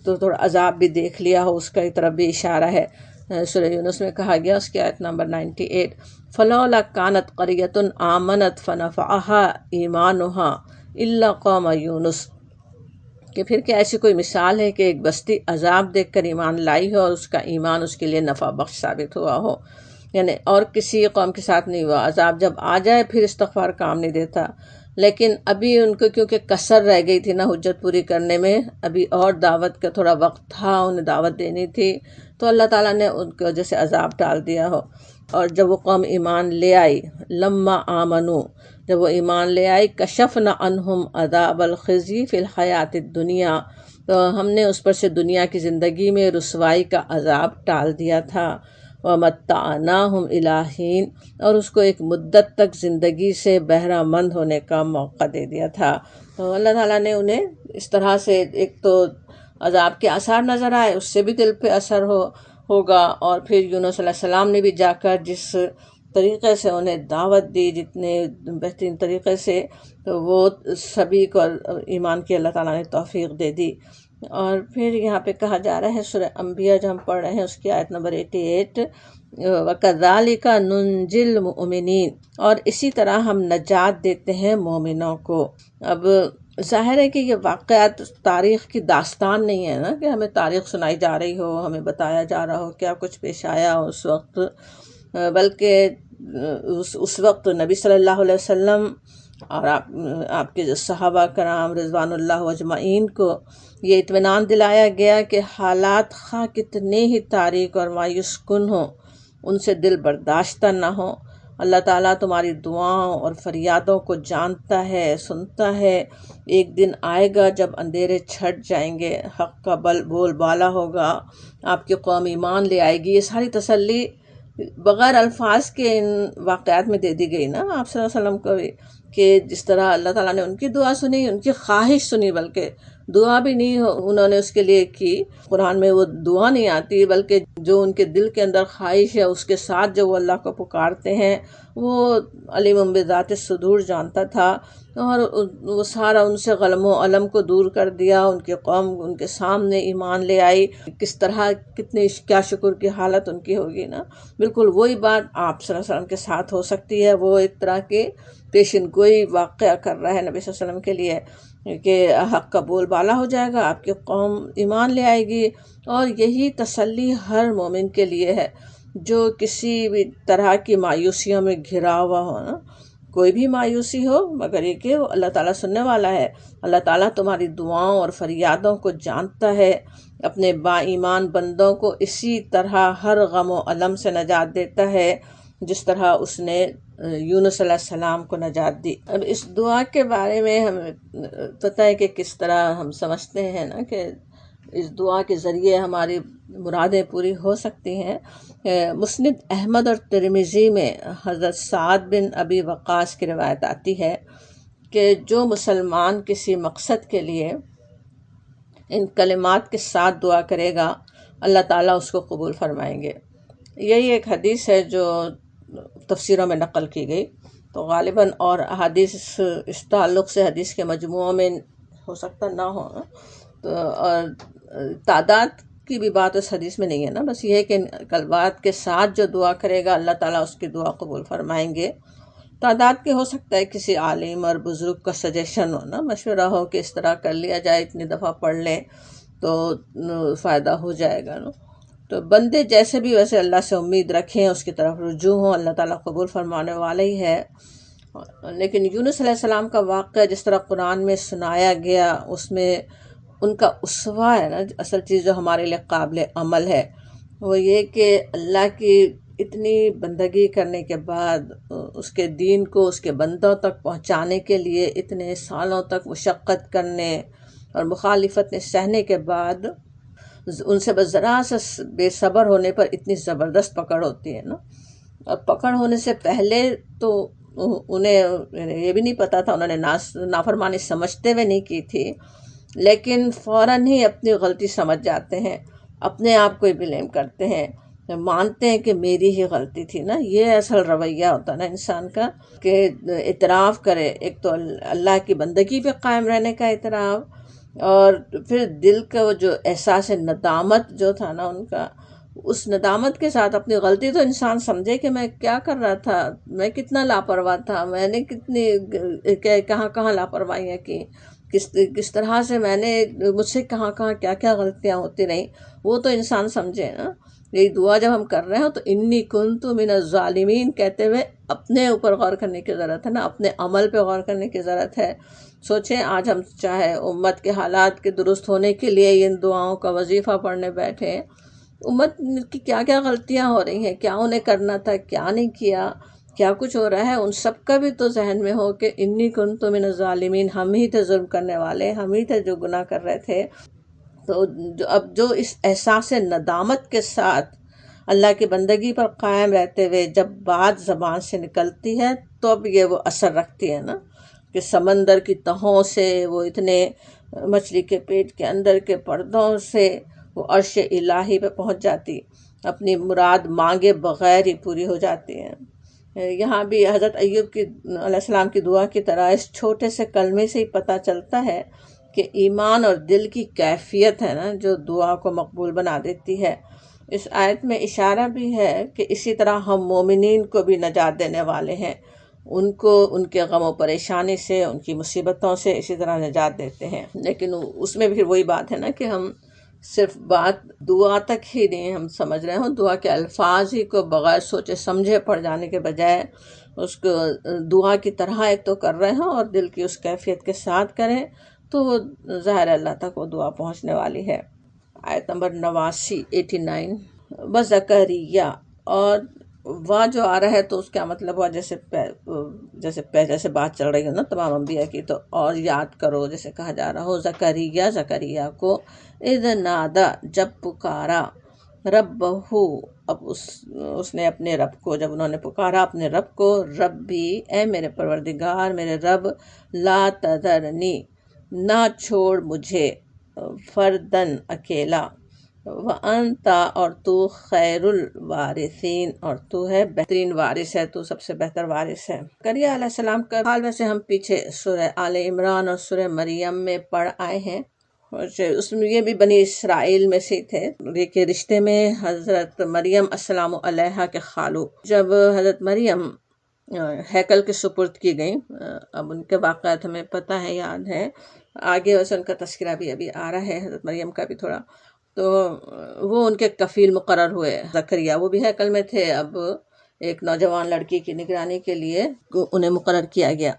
تو تھوڑا عذاب بھی دیکھ لیا ہو، اس کا طرف بھی اشارہ ہے۔ سورہ یونس میں کہا گیا اس کی آیت نمبر 98، فلولا کانت قریۃ آمنت فنفعها ایمانها الا قوم یونس، کہ پھر کیا ایسی کوئی مثال ہے کہ ایک بستی عذاب دیکھ کر ایمان لائی ہو اور اس کا ایمان اس کے لیے نفع بخش ثابت ہوا ہو، یعنی اور کسی قوم کے ساتھ نہیں ہوا۔ عذاب جب آ جائے پھر استغفار کام نہیں دیتا، لیکن ابھی ان کو کیونکہ کسر رہ گئی تھی نا حجت پوری کرنے میں، ابھی اور دعوت کا تھوڑا وقت تھا، انہیں دعوت دینی تھی، تو اللہ تعالیٰ نے ان کی وجہ سے عذاب ٹال دیا ہو۔ اور جب وہ قوم ایمان لے آئی، لما آمنو، جب وہ ایمان لے آئی، کشفنا عنہم عذاب الخزی فی الحیات الدنیا، تو ہم نے اس پر سے دنیا کی زندگی میں رسوائی کا عذاب ٹال دیا تھا۔ وَمَتَّعْنَاهُمْ إِلَىٰ حِينٍ، اور اس کو ایک مدت تک زندگی سے بہرہ مند ہونے کا موقع دے دیا تھا۔ تو اللہ تعالیٰ نے انہیں اس طرح سے ایک تو عذاب کے آثار نظر آئے، اس سے بھی دل پہ اثر ہوگا، اور پھر یونس علیہ السلام نے بھی جا کر جس طریقے سے انہیں دعوت دی، جتنے بہترین طریقے سے، تو وہ سبھی کو ایمان کی اللہ تعالیٰ نے توفیق دے دی۔ اور پھر یہاں پہ کہا جا رہا ہے سورہ انبیاء جو ہم پڑھ رہے ہیں اس کی آیت نمبر 88، وَكَذَلِكَ نُنْجِي الْمُؤْمِنِينَ، اور اسی طرح ہم نجات دیتے ہیں مومنوں کو۔ اب ظاہر ہے کہ یہ واقعات تاریخ کی داستان نہیں ہے نا کہ ہمیں تاریخ سنائی جا رہی ہو، ہمیں بتایا جا رہا ہو کیا کچھ پیش آیا اس وقت، بلکہ اس وقت نبی صلی اللہ علیہ وسلم اور آپ کے جو صحابہ کرام رضوان اللہ اجمعین کو یہ اطمینان دلایا گیا کہ حالات خواہ کتنے ہی تاریک اور مایوس کن ہوں، ان سے دل برداشتہ نہ ہو، اللہ تعالیٰ تمہاری دعاؤں اور فریادوں کو جانتا ہے، سنتا ہے۔ ایک دن آئے گا جب اندھیرے چھٹ جائیں گے، حق کا بول بالا ہوگا، آپ کی قوم ایمان لے آئے گی۔ یہ ساری تسلی بغیر الفاظ کے ان واقعات میں دے دی گئی نا آپ صلی اللہ علیہ وسلم کو بھی، کہ جس طرح اللہ تعالیٰ نے ان کی دعا سنی، ان کی خواہش سنی، بلکہ دعا بھی نہیں انہوں نے اس کے لیے کی، قرآن میں وہ دعا نہیں آتی، بلکہ جو ان کے دل کے اندر خواہش ہے اس کے ساتھ جو وہ اللہ کو پکارتے ہیں، وہ علیم بذات الصدور جانتا تھا، اور وہ سارا ان سے غلم و علم کو دور کر دیا۔ ان کی قوم ان کے سامنے ایمان لے آئی، کس طرح کتنے کیا شکر کی حالت ان کی ہوگی نا۔ بالکل وہی بات آپ صلی اللہ علیہ وسلم کے ساتھ ہو سکتی ہے، وہ ایک طرح کے پیشن گوئی واقعہ کر رہا ہے نبی صلی اللہ علیہ وسلم کے لیے کہ حق کا بول بالا ہو جائے گا، آپ کی قوم ایمان لے آئے گی۔ اور یہی تسلی ہر مومن کے لیے ہے جو کسی بھی طرح کی مایوسیوں میں گھرا ہوا ہو نا، کوئی بھی مایوسی ہو، مگر یہ کہ وہ اللہ تعالیٰ سننے والا ہے، اللہ تعالیٰ تمہاری دعاؤں اور فریادوں کو جانتا ہے، اپنے با ایمان بندوں کو اسی طرح ہر غم و علم سے نجات دیتا ہے جس طرح اس نے یونس علیہ السلام کو نجات دی۔ اب اس دعا کے بارے میں ہمیں پتہ ہے کہ کس طرح ہم سمجھتے ہیں نا کہ اس دعا کے ذریعے ہماری مرادیں پوری ہو سکتی ہیں۔ مسند احمد اور ترمذی میں حضرت سعد بن ابی وقاص کی روایت آتی ہے کہ جو مسلمان کسی مقصد کے لیے ان کلمات کے ساتھ دعا کرے گا اللہ تعالیٰ اس کو قبول فرمائیں گے۔ یہی ایک حدیث ہے جو تفسیروں میں نقل کی گئی، تو غالباً اور احادیث اس تعلق سے حدیث کے مجموعوں میں ہو سکتا نہ ہو، تو اور تعداد کی بھی بات اس حدیث میں نہیں ہے نا، بس یہ ہے کہ کلمات کے ساتھ جو دعا کرے گا اللہ تعالیٰ اس کی دعا قبول فرمائیں گے۔ تعداد کے ہو سکتا ہے کسی عالم اور بزرگ کا سجیشن ہو نا، مشورہ ہو کہ اس طرح کر لیا جائے، اتنی دفعہ پڑھ لیں تو فائدہ ہو جائے گا نا۔ تو بندے جیسے بھی ویسے اللہ سے امید رکھیں، اس کی طرف رجوع ہوں، اللہ تعالیٰ قبول فرمانے والا ہی ہے۔ لیکن یونس علیہ السلام کا واقعہ جس طرح قرآن میں سنایا گیا، اس میں ان کا اسوہ ہے نا، اصل چیز جو ہمارے لیے قابل عمل ہے وہ یہ کہ اللہ کی اتنی بندگی کرنے کے بعد اس کے دین کو اس کے بندوں تک پہنچانے کے لیے اتنے سالوں تک مشقت کرنے اور مخالفت سہنے کے بعد ان سے بس ذرا سا بے صبر ہونے پر اتنی زبردست پکڑ ہوتی ہے نا۔ اور پکڑ ہونے سے پہلے تو انہیں یہ بھی نہیں پتا تھا، انہوں نے نافرمانی سمجھتے ہوئے نہیں کی تھی، لیکن فوراً ہی اپنی غلطی سمجھ جاتے ہیں، اپنے آپ کو ہی بلیم کرتے ہیں، مانتے ہیں کہ میری ہی غلطی تھی نا۔ یہ اصل رویہ ہوتا ہے نا انسان کا کہ اعتراف کرے، ایک تو اللہ کی بندگی پہ قائم رہنے کا اعتراف، اور پھر دل کا وہ جو احساس ندامت جو تھا نا ان کا، اس ندامت کے ساتھ اپنی غلطی تو انسان سمجھے کہ میں کیا کر رہا تھا، میں کتنا لاپرواہ تھا، میں نے کتنی کہاں کہاں لاپرواہیاں کی، کس طرح سے میں نے، مجھ سے کہاں کہاں کیا کیا غلطیاں ہوتی رہیں، وہ تو انسان سمجھے نا۔ یہی دعا جب ہم کر رہے ہوں تو انی کنت من الظالمین کہتے ہوئے اپنے اوپر غور کرنے کی ضرورت ہے نا، اپنے عمل پہ غور کرنے کی ضرورت ہے۔ سوچیں آج ہم چاہے امت کے حالات کے درست ہونے کے لیے ان دعاؤں کا وظیفہ پڑھنے بیٹھے، امت کی کیا کیا غلطیاں ہو رہی ہیں، کیا انہیں کرنا تھا، کیا نہیں کیا، کیا کچھ ہو رہا ہے، ان سب کا بھی تو ذہن میں ہو کہ انی کنت من الظالمین، ہم ہی تھے ظلم کرنے والے، ہم ہی تھے جو گناہ کر رہے تھے۔ تو اب جو اس احساس ندامت کے ساتھ اللہ کی بندگی پر قائم رہتے ہوئے جب بات زبان سے نکلتی ہے تو اب یہ وہ اثر رکھتی ہے نا، کہ سمندر کی تہوں سے، وہ اتنے مچھلی کے پیٹ کے اندر کے پردوں سے وہ عرش الہی پہ پہنچ جاتی، اپنی مراد مانگے بغیر ہی پوری ہو جاتی ہے۔ یہاں بھی حضرت ایوب کی علیہ السلام کی دعا کی طرح اس چھوٹے سے کلمے سے ہی پتہ چلتا ہے کہ ایمان اور دل کی کیفیت ہے نا جو دعا کو مقبول بنا دیتی ہے۔ اس آیت میں اشارہ بھی ہے کہ اسی طرح ہم مومنین کو بھی نجات دینے والے ہیں، ان کو ان کے غم و پریشانی سے، ان کی مصیبتوں سے اسی طرح نجات دیتے ہیں۔ لیکن اس میں بھی وہی بات ہے نا کہ ہم صرف بات دعا تک ہی نہیں ہم سمجھ رہے ہوں، دعا کے الفاظ ہی کو بغیر سوچے سمجھے پڑھ جانے کے بجائے اس کو دعا کی طرح ایک تو کر رہے ہوں اور دل کی اس کیفیت کے ساتھ کریں، تو وہ ظاہر اللہ تک وہ دعا پہنچنے والی ہے۔ آیت نمبر 89 وزکریا، اور واہ جو آ رہا ہے تو اس کا مطلب ہوا جیسے بات چل رہی ہو نا تمام انبیاء کی، تو اور یاد کرو جیسے کہا جا رہا ہو، زکریا کو اذ نادا جب پکارا، ربہ، اب اس نے اپنے رب کو، جب انہوں نے پکارا اپنے رب کو، ربی، اے میرے پروردگار، میرے رب، لا تذرنی، نہ چھوڑ مجھے، فردن، اکیلا، وَأَنْتَ، اور تو خیر الوارثین، اور تو ہے بہترین وارث ہے، تو سب سے بہتر وارث ہے۔ زکریا علیہ السلام کا حال ویسے ہم پیچھے سورہ آل عمران اور سورہ مریم میں پڑھ آئے ہیں، اس میں یہ بھی بنی اسرائیل میں سے تھے، کہ رشتے میں حضرت مریم السلام علیہا کے خالو، جب حضرت مریم ہیکل کے سپرد کی گئیں، اب ان کے واقعات ہمیں پتہ ہے، یاد ہے، آگے ویسے ان کا تذکرہ بھی ابھی آ رہا ہے، حضرت مریم کا بھی تھوڑا، تو وہ ان کے کفیل مقرر ہوئے زکریا، وہ بھی ہیکل میں تھے، اب ایک نوجوان لڑکی کی نگرانی کے لیے انہیں مقرر کیا گیا۔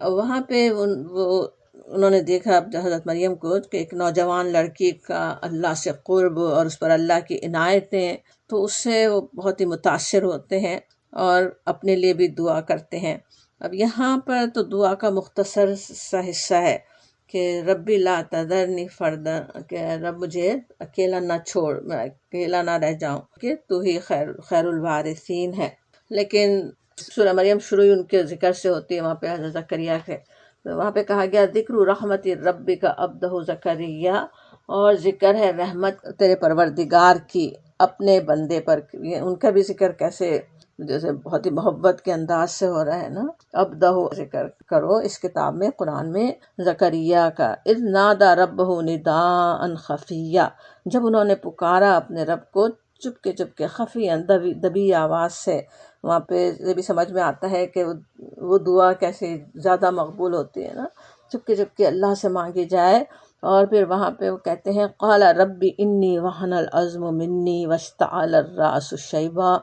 وہاں پہ انہوں نے دیکھا حضرت مریم کو کہ ایک نوجوان لڑکی کا اللہ سے قرب اور اس پر اللہ کی عنایتیں، تو اس سے وہ بہت ہی متاثر ہوتے ہیں، اور اپنے لیے بھی دعا کرتے ہیں۔ اب یہاں پر تو دعا کا مختصر سا حصہ ہے کہ ربی لا تذرنی فردا، کہ رب مجھے اکیلا نہ چھوڑ، میں اکیلا نہ رہ جاؤں، کہ تو ہی خیر الوارثین ہے۔ لیکن سورہ مریم شروع ہی ان کے ذکر سے ہوتی ہے، وہاں پہ حضرت زکریا کے، وہاں پہ کہا گیا ذکر رحمت ربک عبدہ زکریا، اور ذکر ہے رحمت تیرے پروردگار کی اپنے بندے پر۔ ان کا بھی ذکر کیسے، جیسے بہت ہی محبت کے انداز سے ہو رہا ہے نا، عبدہ ذکر کرو اس کتاب میں، قرآن میں، زکریا کا۔ اذ نادى ربہ نداء خفیا، جب انہوں نے پکارا اپنے رب کو چپ کے خفیہ دبی آواز سے۔ وہاں پہ یہ بھی سمجھ میں آتا ہے کہ وہ دعا کیسے زیادہ مقبول ہوتی ہے نا، چپ کے اللہ سے مانگی جائے۔ اور پھر وہاں پہ وہ کہتے ہیں قال ربی انی وہن العظم منی واشتعل الراس شیبا،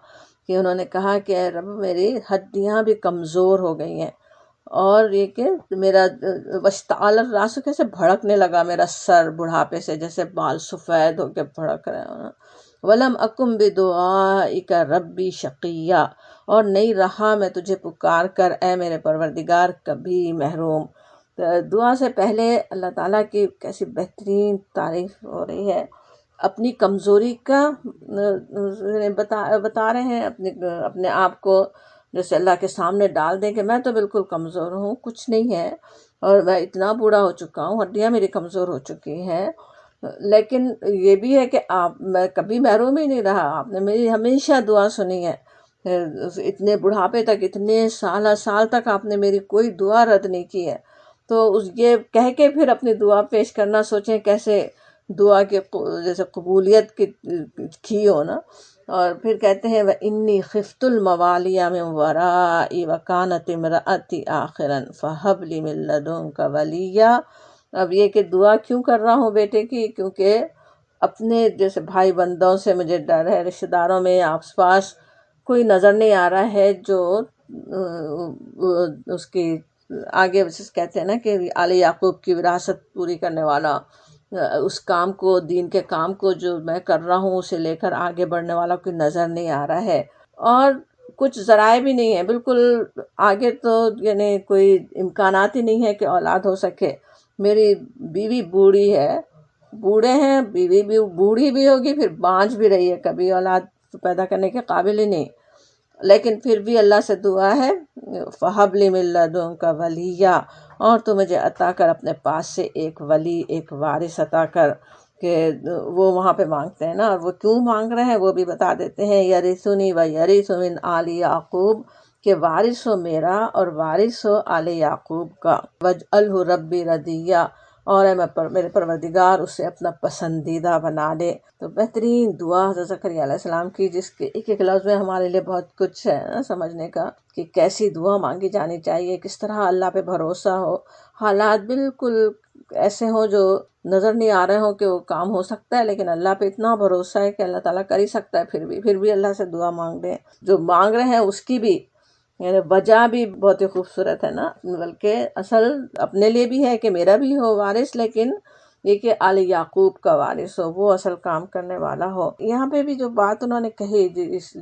کہ انہوں نے کہا کہ اے رب میری ہڈیاں بھی کمزور ہو گئی ہیں، اور یہ کہ میرا واشتعل الراس، کیسے بھڑکنے لگا میرا سر بڑھاپے سے، جیسے بال سفید ہو کے بھڑک رہے ہیں۔ ولم اکم بدعائک ربی شقیا، اور نہیں رہا میں تجھے پکار کر اے میرے پروردگار کبھی محروم۔ دعا سے پہلے اللہ تعالیٰ کی کیسی بہترین تعریف ہو رہی ہے، اپنی کمزوری کا بتا رہے ہیں، اپنے آپ کو جیسے اللہ کے سامنے ڈال دیں کہ میں تو بالکل کمزور ہوں، کچھ نہیں ہے، اور میں اتنا بوڑھا ہو چکا ہوں، ہڈیاں میری کمزور ہو چکی ہیں۔ لیکن یہ بھی ہے کہ میں کبھی محروم ہی نہیں رہا، آپ نے میری ہمیشہ دعا سنی ہے، اتنے بڑھاپے تک، اتنے سال تک آپ نے میری کوئی دعا رد نہیں کی ہے۔ تو یہ کہہ کے پھر اپنی دعا پیش کرنا، سوچیں کیسے دعا کے جیسے قبولیت کی ہو نا۔ اور پھر کہتے ہیں وَإِنِّي خِفْتُ الْمَوَالِيَ مِنْ وَرَائِي وَكَانَتِ امْرَأَتِي عَاقِرًا فَهَبْ لِي مِن لَّدُنكَ وَلِيًّا۔ اب یہ کہ دعا کیوں کر رہا ہوں بیٹے کی، کیونکہ اپنے جیسے بھائی بندوں سے مجھے ڈر ہے، رشتہ داروں میں آس پاس کوئی نظر نہیں آ رہا ہے جو اس کی آگے کہتے ہیں نا کہ آل یعقوب کی وراثت پوری کرنے والا، اس کام کو، دین کے کام کو جو میں کر رہا ہوں اسے لے کر آگے بڑھنے والا کوئی نظر نہیں آ رہا ہے، اور کچھ ذرائع بھی نہیں ہے بالکل آگے، تو یعنی کوئی امکانات ہی نہیں ہے کہ اولاد ہو سکے۔ میری بیوی بوڑھی ہے، بوڑھے ہیں، بیوی بھی بوڑھی بھی ہوگی، پھر بانجھ بھی رہی ہے، کبھی اولاد پیدا کرنے کے قابل ہی نہیں، لیکن پھر بھی اللہ سے دعا ہے فَهَبْ لِي مِن لَّدُنكَ وَلِيًّا، اور تو مجھے عطا کر اپنے پاس سے ایک ولی، ایک وارث عطا کر۔ کہ وہ وہاں پہ مانگتے ہیں نا، اور وہ کیوں مانگ رہے ہیں وہ بھی بتا دیتے ہیں یرثنی ویرث من آل یعقوب، کہ وارث ہو میرا اور وارث ہو آل یعقوب کا، وَاجْعَلْهُ رَبِّ رَضِیًّا، اور میرے پروردگار اسے اپنا پسندیدہ بنا لے۔ تو بہترین دعا حضرت زکریا علیہ السلام کی، جس کے ایک ایک لفظ میں ہمارے لیے بہت کچھ ہے نا سمجھنے کا، کہ کیسی دعا مانگی جانی چاہیے، کس طرح اللہ پہ بھروسہ ہو، حالات بالکل ایسے ہوں جو نظر نہیں آ رہے ہوں کہ وہ کام ہو سکتا ہے، لیکن اللہ پہ اتنا بھروسہ ہے کہ اللہ تعالیٰ کر ہی سکتا ہے، پھر بھی اللہ سے دعا مانگ دیں، جو مانگ رہے ہیں اس کی بھی یعنی وجہ بھی بہت ہی خوبصورت ہے نا، بلکہ اصل اپنے لیے بھی ہے کہ میرا بھی ہو وارث، لیکن یہ کہ آل یعقوب کا وارث ہو، وہ اصل کام کرنے والا ہو۔ یہاں پہ بھی جو بات انہوں نے کہی،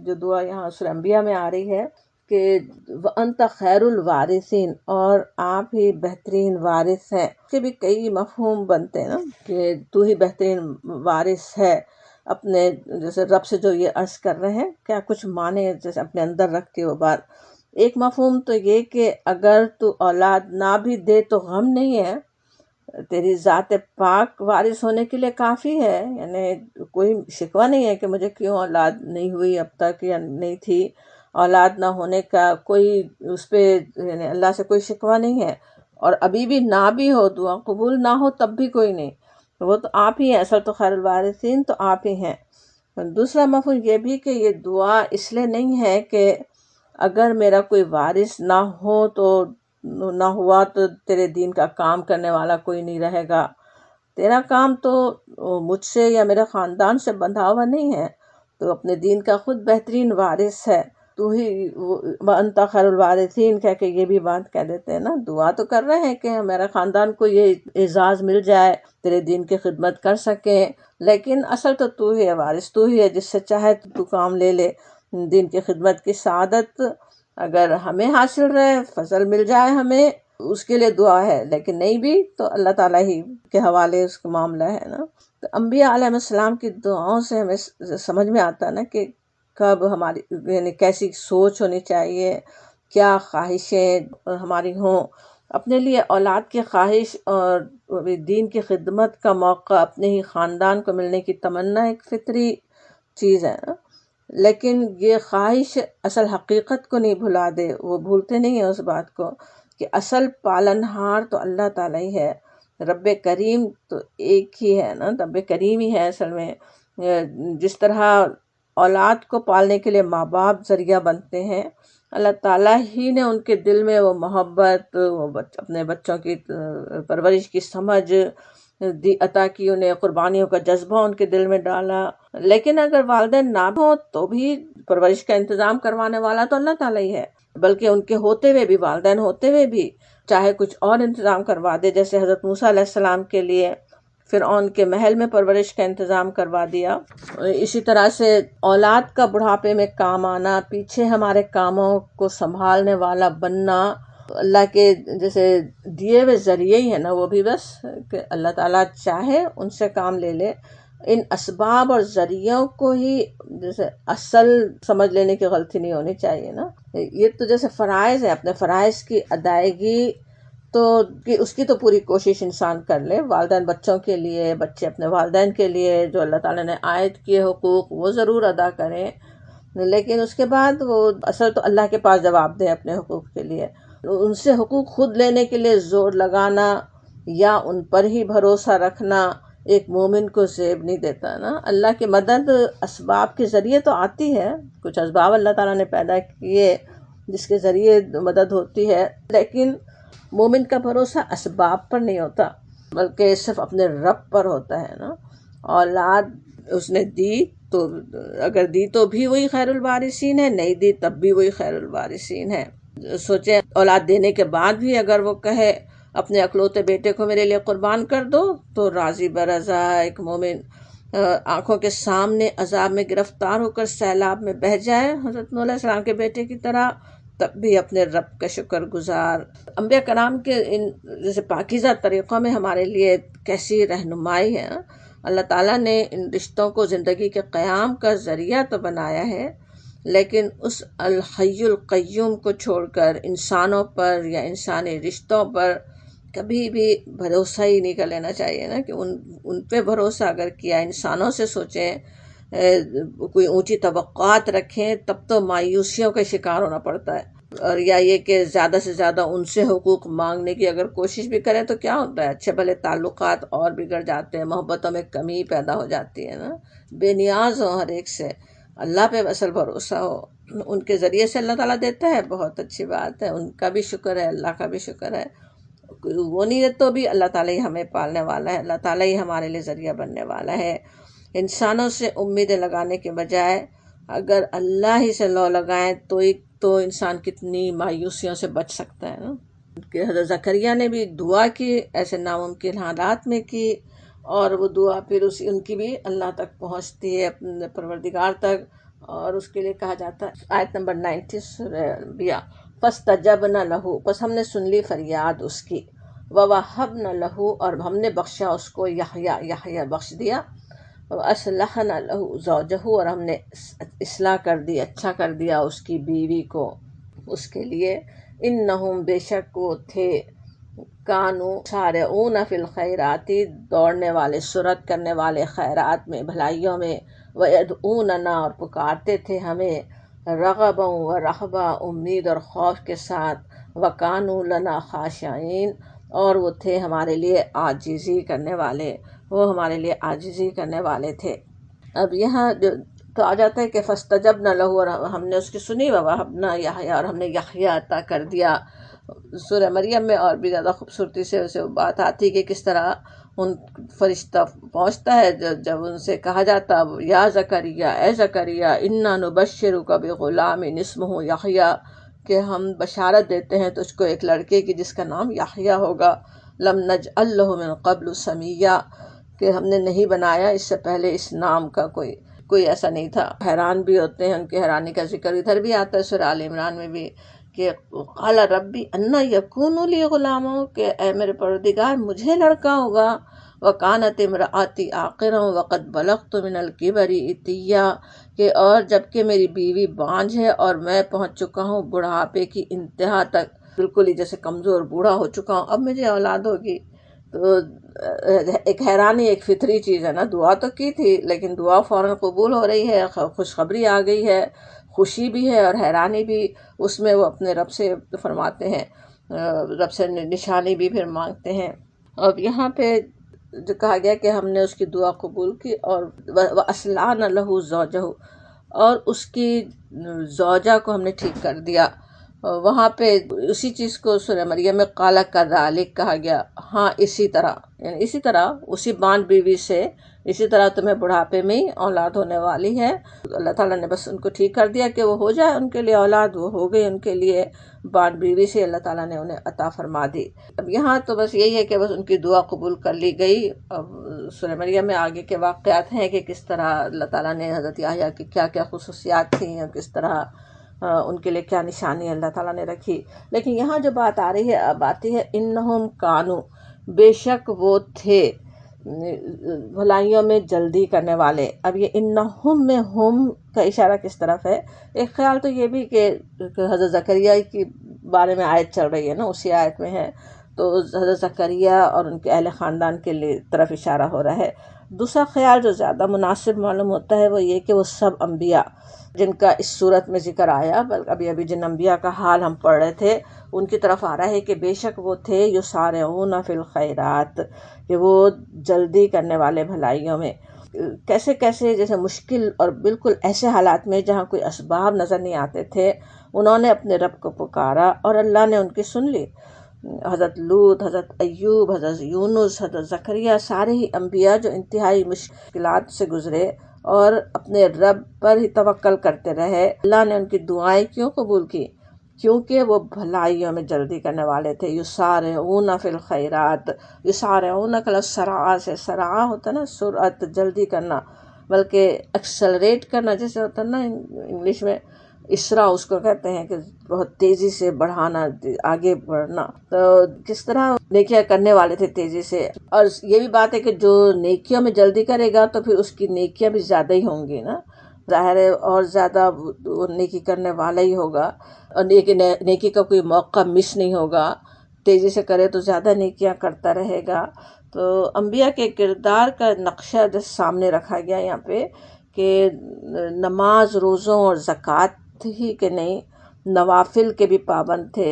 جو دعا یہاں سورہ انبیاء میں آ رہی ہے کہ وَأَنْتَ خَيْرُ الْوَارِثِينَ، اور آپ ہی بہترین وارث ہیں، اس کے بھی کئی مفہوم بنتے ہیں نا، کہ تو ہی بہترین وارث ہے اپنے، جیسے رب سے جو یہ عرض کر رہے ہیں، کیا کچھ معنی جیسے اپنے اندر رکھ کے وہ بات۔ ایک مفہوم تو یہ کہ اگر تو اولاد نہ بھی دے تو غم نہیں ہے، تیری ذات پاک وارث ہونے کے لیے کافی ہے، یعنی کوئی شکوہ نہیں ہے کہ مجھے کیوں اولاد نہیں ہوئی اب تک، یا نہیں تھی، اولاد نہ ہونے کا کوئی اس پہ یعنی اللہ سے کوئی شکوہ نہیں ہے، اور ابھی بھی نہ بھی ہو، دعا قبول نہ ہو تب بھی کوئی نہیں، وہ تو آپ ہی ہیں، اصل تو خیر الوارثین تو آپ ہی ہیں۔ دوسرا مفہوم یہ بھی کہ یہ دعا اس لیے نہیں ہے کہ اگر میرا کوئی وارث نہ ہو تو نہ ہوا تو تیرے دین کا کام کرنے والا کوئی نہیں رہے گا، تیرا کام تو مجھ سے یا میرے خاندان سے بندھا ہوا نہیں ہے، تو اپنے دین کا خود بہترین وارث ہے، تو ہی وَأَنْتَ خَيْرُ الْوَارِثِينَ کہہ کے یہ بھی بات کہہ دیتے ہیں نا، دعا تو کر رہے ہیں کہ میرے خاندان کو یہ اعزاز مل جائے، تیرے دین کی خدمت کر سکیں، لیکن اصل تو ہی ہے وارث، تو ہی ہے جس سے چاہے تو کام لے لے، دین کی خدمت کی سعادت اگر ہمیں حاصل رہے، فضل مل جائے ہمیں، اس کے لیے دعا ہے، لیکن نہیں بھی تو اللہ تعالیٰ ہی کے حوالے اس کا معاملہ ہے نا۔ تو انبیاء علیہ السلام کی دعاؤں سے ہمیں سمجھ میں آتا ہے نا کہ کب ہماری یعنی کیسی سوچ ہونی چاہیے، کیا خواہشیں ہماری ہوں، اپنے لیے اولاد کی خواہش اور دین کی خدمت کا موقع اپنے ہی خاندان کو ملنے کی تمنا ایک فطری چیز ہے نا، لیکن یہ خواہش اصل حقیقت کو نہیں بھلا دے، وہ بھولتے نہیں ہیں اس بات کو کہ اصل پالنہار تو اللہ تعالیٰ ہی ہے، رب کریم تو ایک ہی ہے نا، رب کریم ہی ہے اصل میں۔ جس طرح اولاد کو پالنے کے لیے ماں باپ ذریعہ بنتے ہیں، اللہ تعالیٰ ہی نے ان کے دل میں وہ محبت، اپنے بچوں کی پرورش کی سمجھ دی عطا کی، انہیں قربانیوں کا جذبہ ان کے دل میں ڈالا۔ لیکن اگر والدین نہ ہوں تو بھی پرورش کا انتظام کروانے والا تو اللہ تعالیٰ ہی ہے، بلکہ ان کے ہوتے ہوئے بھی، والدین ہوتے ہوئے بھی چاہے کچھ اور انتظام کروا دے، جیسے حضرت موسیٰ علیہ السلام کے لیے فرعون کے محل میں پرورش کا انتظام کروا دیا، اسی طرح سے اولاد کا بڑھاپے میں کام آنا، پیچھے ہمارے کاموں کو سنبھالنے والا بننا، اللہ کے جیسے دیے ہوئے ذریعے ہی ہے نا وہ بھی، بس کہ اللہ تعالیٰ چاہے ان سے کام لے لے۔ ان اسباب اور ذریعوں کو ہی جیسے اصل سمجھ لینے کی غلطی نہیں ہونی چاہیے نا۔ یہ تو جیسے فرائض ہے، اپنے فرائض کی ادائیگی تو اس کی تو پوری کوشش انسان کر لے، والدین بچوں کے لیے، بچے اپنے والدین کے لیے جو اللہ تعالیٰ نے عائد کیے حقوق وہ ضرور ادا کریں، لیکن اس کے بعد وہ اصل تو اللہ کے پاس جواب دیں اپنے حقوق کے لیے۔ ان سے حقوق خود لینے کے لیے زور لگانا یا ان پر ہی بھروسہ رکھنا ایک مومن کو زیب نہیں دیتا نا۔ اللہ کی مدد اسباب کے ذریعے تو آتی ہے، کچھ اسباب اللہ تعالیٰ نے پیدا کیے جس کے ذریعے مدد ہوتی ہے، لیکن مومن کا بھروسہ اسباب پر نہیں ہوتا بلکہ صرف اپنے رب پر ہوتا ہے نا۔ اولاد اس نے دی تو اگر دی تو بھی وہی خیر الوارثین ہے، نہیں دی تب بھی وہی خیر الوارثین ہے۔ سوچیں اولاد دینے کے بعد بھی اگر وہ کہے اپنے اکلوتے بیٹے کو میرے لیے قربان کر دو، تو راضی برضا ایک مومن آنکھوں کے سامنے عذاب میں گرفتار ہو کر سیلاب میں بہہ جائے حضرت نوح علیہ السلام کے بیٹے کی طرح، تب بھی اپنے رب کا شکر گزار۔ انبیاء کرام کے ان جیسے پاکیزہ طریقوں میں ہمارے لیے کیسی رہنمائی ہے۔ اللہ تعالیٰ نے ان رشتوں کو زندگی کے قیام کا ذریعہ تو بنایا ہے، لیکن اس الحی القیوم کو چھوڑ کر انسانوں پر یا انسانی رشتوں پر کبھی بھی بھروسہ ہی نہیں کر لینا چاہیے نا، کہ ان پہ بھروسہ اگر کیا، انسانوں سے سوچیں، کوئی اونچی توقعات رکھیں، تب تو مایوسیوں کا شکار ہونا پڑتا ہے۔ اور یا یہ کہ زیادہ سے زیادہ ان سے حقوق مانگنے کی اگر کوشش بھی کریں تو کیا ہوتا ہے، اچھے بھلے تعلقات اور بگڑ جاتے ہیں، محبتوں میں کمی پیدا ہو جاتی ہے نا۔ بے نیاز ہو ہر ایک سے، اللہ پہ اصل بھروسہ ہو، ان کے ذریعے سے اللہ تعالیٰ دیتا ہے، بہت اچھی بات ہے، ان کا بھی شکر ہے، اللہ کا بھی شکر ہے۔ وہ نہیں ہے تو بھی اللہ تعالیٰ ہی ہمیں پالنے والا ہے، اللہ تعالیٰ ہی ہمارے لیے ذریعہ بننے والا ہے۔ انسانوں سے امیدیں لگانے کے بجائے اگر اللہ ہی سے لو لگائیں تو انسان کتنی مایوسیوں سے بچ سکتا ہے نا۔ کہ حضرت زکریا نے بھی دعا کی ایسے ناممکن حالات میں کی، اور وہ دعا پھر ان کی بھی اللہ تک پہنچتی ہے، اپنے پروردگار تک، اور اس کے لیے کہا جاتا ہے آیت نمبر 90 سورہ انبیاء، فاستجبنا لہ، پس ہم نے سن لی فریاد اس کی، ووہبنا لہ، اور ہم نے بخشا اس کو یحییٰ بخش دیا، وَأَصْلَحْنَا لَهُ زَوْجَهُ، اور ہم نے اصلاح کر دی، اچھا کر دیا اس کی بیوی کو اس کے لیے، اِنَّهُمْ، بے شک وہ تھے، کانوا سارعون فی الخیرات، دوڑنے والے، سرعت کرنے والے خیرات میں، بھلائیوں میں، وَيَدْعُونَنَا، اور پکارتے تھے ہمیں، رغبا ورہبا، امید اور خوف کے ساتھ، وَكَانُوا لَنَا خَاشِعِينَ، اور وہ تھے ہمارے لیے عاجزی کرنے والے، وہ ہمارے لیے عاجزی کرنے والے تھے۔ اب یہاں تو آ جاتا ہے کہ فاستجبنا لہ، اور ہم نے اس کی سنی، ووہبنا یحییٰ، اور ہم نے یحییٰ عطا کر دیا۔ سورہ مریم میں اور بھی زیادہ خوبصورتی سے اسے بات آتی کہ کس طرح ان فرشتہ پہنچتا ہے جب ان سے کہا جاتا، یا زکریا، اے زکریا، انا نبشرک بغلام اسمہ یحییٰ، کہ ہم بشارت دیتے ہیں تجھ کو ایک لڑکے کی جس کا نام یحییٰ ہوگا، لم نجعل لہ من قبل سمیہ، کہ ہم نے نہیں بنایا اس سے پہلے اس نام کا کوئی کوئی ایسا نہیں تھا. حیران بھی ہوتے ہیں، ان کی حیرانی کا ذکر ادھر بھی آتا ہے سورہ آل عمران میں بھی کہ قال ربی انا یکون لی غلام، کہ اے میرے پروردگار مجھے لڑکا ہوگا، وکانت امرأتی عاقرا وقد بلغت من الکبر عتیا، کہ اور جبکہ میری بیوی بانجھ ہے اور میں پہنچ چکا ہوں بڑھاپے کی انتہا تک، بالکل ہی جیسے کمزور بوڑھا ہو چکا ہوں، اب مجھے اولاد ہوگی. تو ایک حیرانی ایک فطری چیز ہے نا، دعا تو کی تھی لیکن دعا فوراً قبول ہو رہی ہے، خوشخبری آ گئی ہے، خوشی بھی ہے اور حیرانی بھی. اس میں وہ اپنے رب سے فرماتے ہیں، رب سے نشانی بھی پھر مانگتے ہیں. اب یہاں پہ جو کہا گیا کہ ہم نے اس کی دعا قبول کی، اور وَأَصْلَحْنَا لَهُ زَوْجَهُ، اور اس کی زوجہ کو ہم نے ٹھیک کر دیا. وہاں پہ اسی چیز کو سورہ مریم میں قَالَ كَذَلِكَ کہا گیا، ہاں اسی طرح، یعنی اسی طرح اسی بانڈ بیوی سے اسی طرح تمہیں بڑھاپے میں ہی اولاد ہونے والی ہے. اللہ تعالیٰ نے بس ان کو ٹھیک کر دیا کہ وہ ہو جائے ان کے لیے اولاد، وہ ہو گئی ان کے لیے، بانڈ بیوی سے اللہ تعالیٰ نے انہیں عطا فرما دی. اب یہاں تو بس یہی ہے کہ بس ان کی دعا قبول کر لی گئی. اب سورہ مریم میں آگے کے واقعات ہیں کہ کس طرح اللہ تعالیٰ نے حضرت یحییٰ کی کیا کیا خصوصیات تھیں اور کس طرح ان کے لیے کیا نشانی اللہ تعالیٰ نے رکھی. لیکن یہاں جو بات آ رہی ہے، اب آتی ہے انہم کانو، بے شک وہ تھے بھلائیوں میں جلدی کرنے والے. اب یہ انہم میں ہم کا اشارہ کس طرف ہے؟ ایک خیال تو یہ بھی کہ حضرت زکریا کے بارے میں آیت چل رہی ہے نا، اسی آیت میں ہے، تو حضرت زکریا اور ان کے اہل خاندان کے لیے طرف اشارہ ہو رہا ہے. دوسرا خیال جو زیادہ مناسب معلوم ہوتا ہے وہ یہ کہ وہ سب انبیاء جن کا اس صورت میں ذکر آیا، بلکہ ابھی جن انبیاء کا حال ہم پڑھ رہے تھے ان کی طرف آ رہا ہے کہ بے شک وہ تھے یسارعون فی الخیرات، کہ وہ جلدی کرنے والے بھلائیوں میں. کیسے کیسے، جیسے مشکل اور بالکل ایسے حالات میں جہاں کوئی اسباب نظر نہیں آتے تھے، انہوں نے اپنے رب کو پکارا اور اللہ نے ان کی سن لی. حضرت لوط، حضرت ایوب، حضرت یونس، حضرت زکریا، سارے ہی انبیاء جو انتہائی مشکلات سے گزرے اور اپنے رب پر ہی توکل کرتے رہے، اللہ نے ان کی دعائیں کیوں قبول کی؟ کیونکہ وہ بھلائیوں میں جلدی کرنے والے تھے. یسارعون فی الخیرات، یسارعون کا لفظ سرعا سے، سرعا ہوتا ہے نا سرعت، جلدی کرنا، بلکہ ایکسلریٹ کرنا جیسے ہوتا ہے نا انگلش میں، اسرا اس کو کہتے ہیں کہ بہت تیزی سے بڑھانا، آگے بڑھنا. تو کس طرح نیکیاں کرنے والے تھے تیزی سے. اور یہ بھی بات ہے کہ جو نیکیوں میں جلدی کرے گا تو پھر اس کی نیکیاں بھی زیادہ ہی ہوں گی نا، ظاہر ہے، اور زیادہ وہ نیکی کرنے والا ہی ہوگا، اور نیکی کا کوئی موقع مس نہیں ہوگا. تیزی سے کرے تو زیادہ نیکیاں کرتا رہے گا. تو انبیاء کے کردار کا نقشہ جو سامنے رکھا گیا یہاں پہ کہ نماز، روزوں اور زکوٰۃ ہی کہ نہیں، نوافل کے بھی پابند تھے،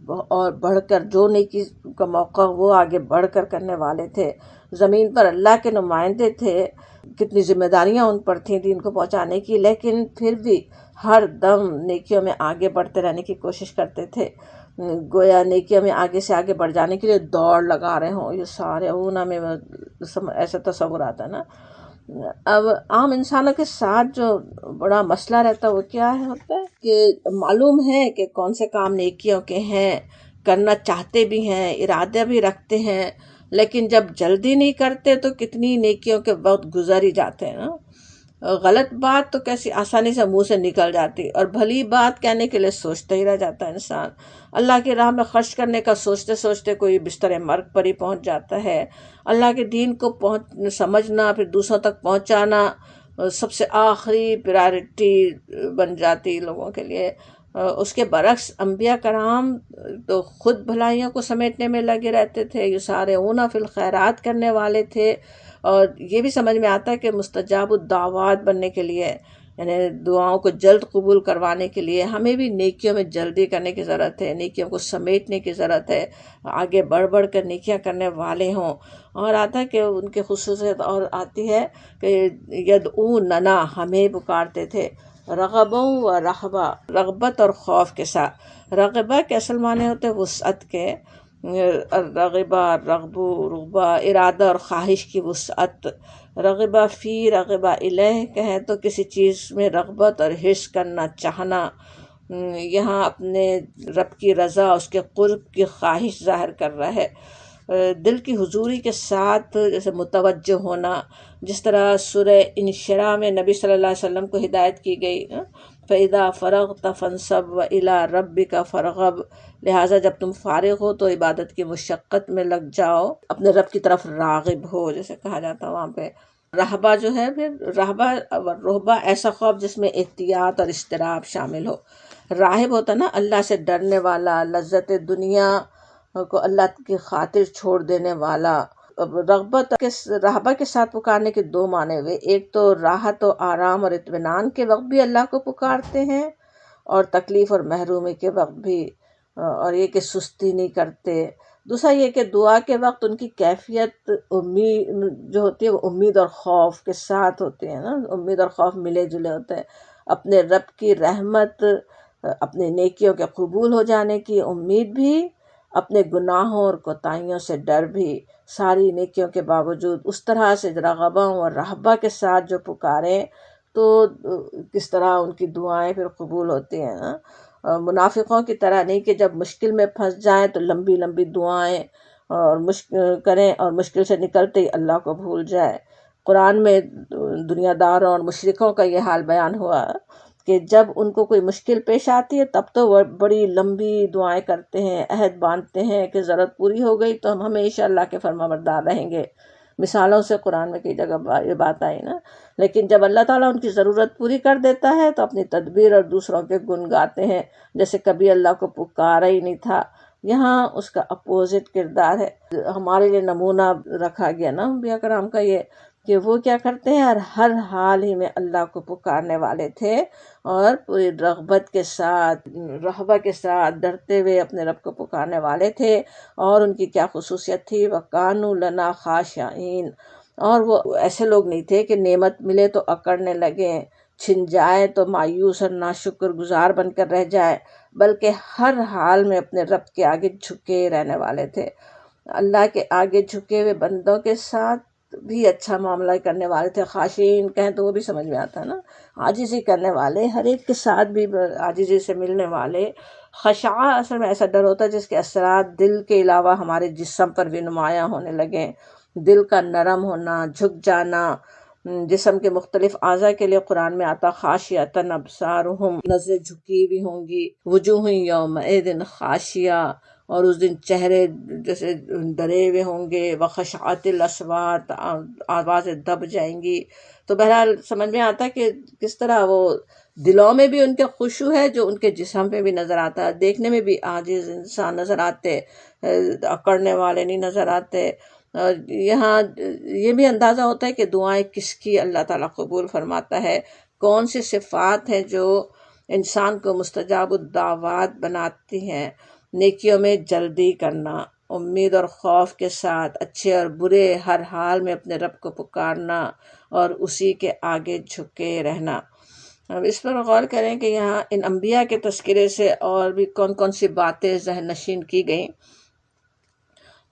اور بڑھ کر جو نیکی کا موقع وہ آگے بڑھ کر کرنے والے تھے. زمین پر اللہ کے نمائندے تھے، کتنی ذمہ داریاں ان پر تھیں دین کو پہنچانے کی، لیکن پھر بھی ہر دم نیکیوں میں آگے بڑھتے رہنے کی کوشش کرتے تھے، گویا نیکیوں میں آگے سے آگے بڑھ جانے کے لیے دوڑ لگا رہے ہوں. یہ سارے اونا میں ایسا تصور آتا ہے نا. اب عام انسانوں کے ساتھ جو بڑا مسئلہ رہتا ہے وہ کیا ہے ہوتا ہے کہ معلوم ہے کہ کون سے کام نیکیوں کے ہیں، کرنا چاہتے بھی ہیں، ارادہ بھی رکھتے ہیں، لیکن جب جلدی نہیں کرتے تو کتنی نیکیوں کے وقت گزر ہی جاتے ہیں نا. غلط بات تو کیسی آسانی سے منہ سے نکل جاتی، اور بھلی بات کہنے کے لیے سوچتا ہی رہ جاتا ہے انسان. اللہ کی راہ میں خرچ کرنے کا سوچتے سوچتے کوئی بستر مرگ پر ہی پہنچ جاتا ہے. اللہ کے دین کو سمجھنا، پھر دوسروں تک پہنچانا سب سے آخری پرائرٹی بن جاتی لوگوں کے لیے. اس کے برعکس انبیاء کرام تو خود بھلائیوں کو سمیٹنے میں لگے رہتے تھے، یہ سارے اونا فی الخیرات کرنے والے تھے. اور یہ بھی سمجھ میں آتا ہے کہ مستجاب الدعوات بننے کے لیے، یعنی دعاؤں کو جلد قبول کروانے کے لیے ہمیں بھی نیکیوں میں جلدی کرنے کی ضرورت ہے، نیکیوں کو سمیٹنے کی ضرورت ہے، آگے بڑھ بڑھ کر نیکیاں کرنے والے ہوں. اور آتا ہے کہ ان کی خصوصیت اور آتی ہے کہ یدعوننا، ہمیں پکارتے تھے، رغبوں و رہبہ، رغبت اور خوف کے ساتھ. رغبہ کے اصل معنی ہوتے وسعت کے، رغبہ، رغبو، رغبہ، ارادہ اور خواہش کی وسعت. رغبہ فی، رغبہ الیہ کہیں تو کسی چیز میں رغبت اور حرص کرنا، چاہنا. یہاں اپنے رب کی رضا، اس کے قرب کی خواہش ظاہر کر رہا ہے. دل کی حضوری کے ساتھ جیسے متوجہ ہونا، جس طرح سورہ انشراح میں نبی صلی اللہ علیہ وسلم کو ہدایت کی گئی، فَإِذَا فَرَغْتَ فَانْصَبْ وَإِلَىٰ رَبِّكَ فَارْغَب، لہٰذا جب تم فارغ ہو تو عبادت کی مشقت میں لگ جاؤ، اپنے رب کی طرف راغب ہو، جیسے کہا جاتا ہے وہاں پہ۔ رہبہ جو ہے، پھر رہبہ اور رہبہ ایسا خوف جس میں احتیاط اور اضطراب شامل ہو۔ راہب ہوتا نا اللہ سے ڈرنے والا، لذت دنیا کو اللہ کی خاطر چھوڑ دینے والا۔ رغبت کے رہبہ کے ساتھ پکارنے کے دو معنی ہوئے، ایک تو راحت و آرام اور اطمینان کے وقت بھی اللہ کو پکارتے ہیں، اور تکلیف اور محرومی کے وقت بھی، اور یہ کہ سستی نہیں کرتے۔ دوسرا یہ کہ دعا کے وقت ان کی کیفیت امید جو ہوتی ہے وہ امید اور خوف کے ساتھ ہوتی ہے نا، امید اور خوف ملے جلے ہوتے ہیں۔ اپنے رب کی رحمت، اپنے نیکیوں کے قبول ہو جانے کی امید بھی، اپنے گناہوں اور کوتاہیوں سے ڈر بھی، ساری نیکیوں کے باوجود اس طرح سے رغبہ اور رہبہ کے ساتھ جو پکاریں تو کس طرح ان کی دعائیں پھر قبول ہوتی ہیں نا۔ منافقوں کی طرح نہیں کہ جب مشکل میں پھنس جائیں تو لمبی لمبی دعائیں اور کریں اور مشکل سے نکلتے ہی اللہ کو بھول جائے۔ قرآن میں دنیا داروں اور مشرکوں کا یہ حال بیان ہوا کہ جب ان کو کوئی مشکل پیش آتی ہے تب تو وہ بڑی لمبی دعائیں کرتے ہیں، عہد باندھتے ہیں کہ ضرورت پوری ہو گئی تو ہم ہمیشہ اللہ کے فرما بردار رہیں گے۔ مثالوں سے قرآن میں کئی جگہ یہ بات آئی نا۔ لیکن جب اللہ تعالیٰ ان کی ضرورت پوری کر دیتا ہے تو اپنی تدبیر اور دوسروں کے گن گاتے ہیں، جیسے کبھی اللہ کو پکارا ہی نہیں تھا۔ یہاں اس کا اپوزٹ کردار ہے، ہمارے لیے نمونہ رکھا گیا نا انبیاء کرام کا، یہ کہ وہ کیا کرتے ہیں، ہر حال ہی میں اللہ کو پکارنے والے تھے، اور پوری رغبت کے ساتھ، رہبہ کے ساتھ ڈرتے ہوئے اپنے رب کو پکارنے والے تھے۔ اور ان کی کیا خصوصیت تھی، وَكَانُوا لَنَا خَاشِعِينَ، اور وہ ایسے لوگ نہیں تھے کہ نعمت ملے تو اکڑنے لگیں، چھن جائے تو مایوس اور ناشکر گزار بن کر رہ جائے، بلکہ ہر حال میں اپنے رب کے آگے جھکے رہنے والے تھے۔ اللہ کے آگے جھکے ہوئے بندوں کے ساتھ بھی اچھا معاملہ کرنے والے تھے۔ خاشعین کہیں تو وہ بھی سمجھ میں آتا ہے نا، عاجزی کرنے والے، ہر ایک کے ساتھ بھی عاجزی سے ملنے والے۔ خشع اصل میں ایسا ڈر ہوتا ہے جس کے اثرات دل کے علاوہ ہمارے جسم پر بھی نمایاں ہونے لگیں، دل کا نرم ہونا، جھک جانا۔ جسم کے مختلف اعضاء کے لیے قرآن میں آتا خاشعۃ ابصارہم، نظریں جھکی ہوئی ہوں گی، وجوہ یومئذ خاشعہ، اور اس دن چہرے جیسے ڈرے ہوئے ہوں گے، وخشعت الاصوات، آوازیں دب جائیں گی۔ تو بہرحال سمجھ میں آتا ہے کہ کس طرح وہ دلوں میں بھی ان کے خشوع ہے جو ان کے جسم پہ بھی نظر آتا ہے، دیکھنے میں بھی عاجز انسان نظر آتے، اکڑنے والے نہیں نظر آتے۔ یہاں یہ بھی اندازہ ہوتا ہے کہ دعائیں کس کی اللہ تعالیٰ قبول فرماتا ہے، کون سی صفات ہیں جو انسان کو مستجاب الدعوات بناتی ہیں۔ نیکیوں میں جلدی کرنا، امید اور خوف کے ساتھ اچھے اور برے ہر حال میں اپنے رب کو پکارنا، اور اسی کے آگے جھکے رہنا۔ اب اس پر غور کریں کہ یہاں ان انبیاء کے تذکرے سے اور بھی کون کون سی باتیں ذہن نشین کی گئیں۔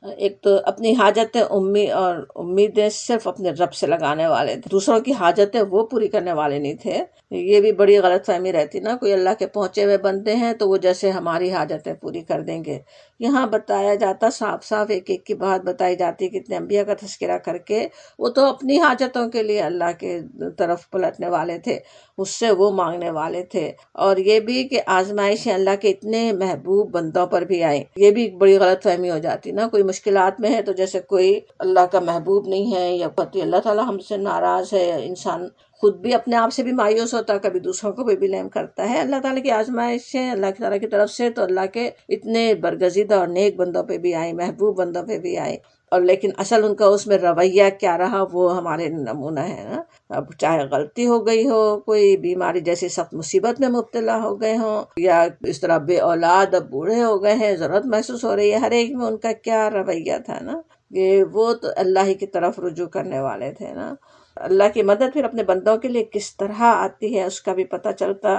ایک تو اپنی حاجتیں اور امیدیں صرف اپنے رب سے لگانے والے تھے، دوسروں کی حاجتیں وہ پوری کرنے والے نہیں تھے۔ یہ بھی بڑی غلط فہمی رہتی نا، کوئی اللہ کے پہنچے ہوئے بندے ہیں تو وہ جیسے ہماری حاجتیں پوری کر دیں گے۔ یہاں بتایا جاتا صاف صاف، ایک ایک کی بات بتائی جاتی، کتنے انبیاء کا تذکرہ کر کے وہ تو اپنی حاجتوں کے لیے اللہ کے طرف پلٹنے والے تھے، اس سے وہ مانگنے والے تھے۔ اور یہ بھی کہ آزمائشیں اللہ کے اتنے محبوب بندوں پر بھی آئیں، یہ بھی بڑی غلط فہمی ہو جاتی نا، کوئی مشکلات میں ہے تو جیسے کوئی اللہ کا محبوب نہیں ہے، یا اللہ تعالیٰ ہم سے ناراض ہے۔ انسان خود بھی اپنے آپ سے بھی مایوس ہوتا ہے، کبھی دوسروں کو بھی بلیم کرتا ہے۔ اللہ تعالیٰ کی آزمائشیں اللہ تعالیٰ کی طرف سے تو اللہ کے اتنے برگزیدہ اور نیک بندوں پہ بھی آئیں، محبوب بندوں پہ بھی آئیں، اور لیکن اصل ان کا اس میں رویہ کیا رہا وہ ہمارے نمونہ ہے نا۔ اب چاہے غلطی ہو گئی ہو، کوئی بیماری جیسی سخت مصیبت میں مبتلا ہو گئے ہوں، یا اس طرح بے اولاد اب بوڑھے ہو گئے ہیں، ضرورت محسوس ہو رہی ہے، ہر ایک میں ان کا کیا رویہ تھا نا، کہ وہ تو اللہ ہی کی طرف رجوع کرنے والے تھے نا۔ اللہ کی مدد پھر اپنے بندوں کے لیے کس طرح آتی ہے اس کا بھی پتہ چلتا،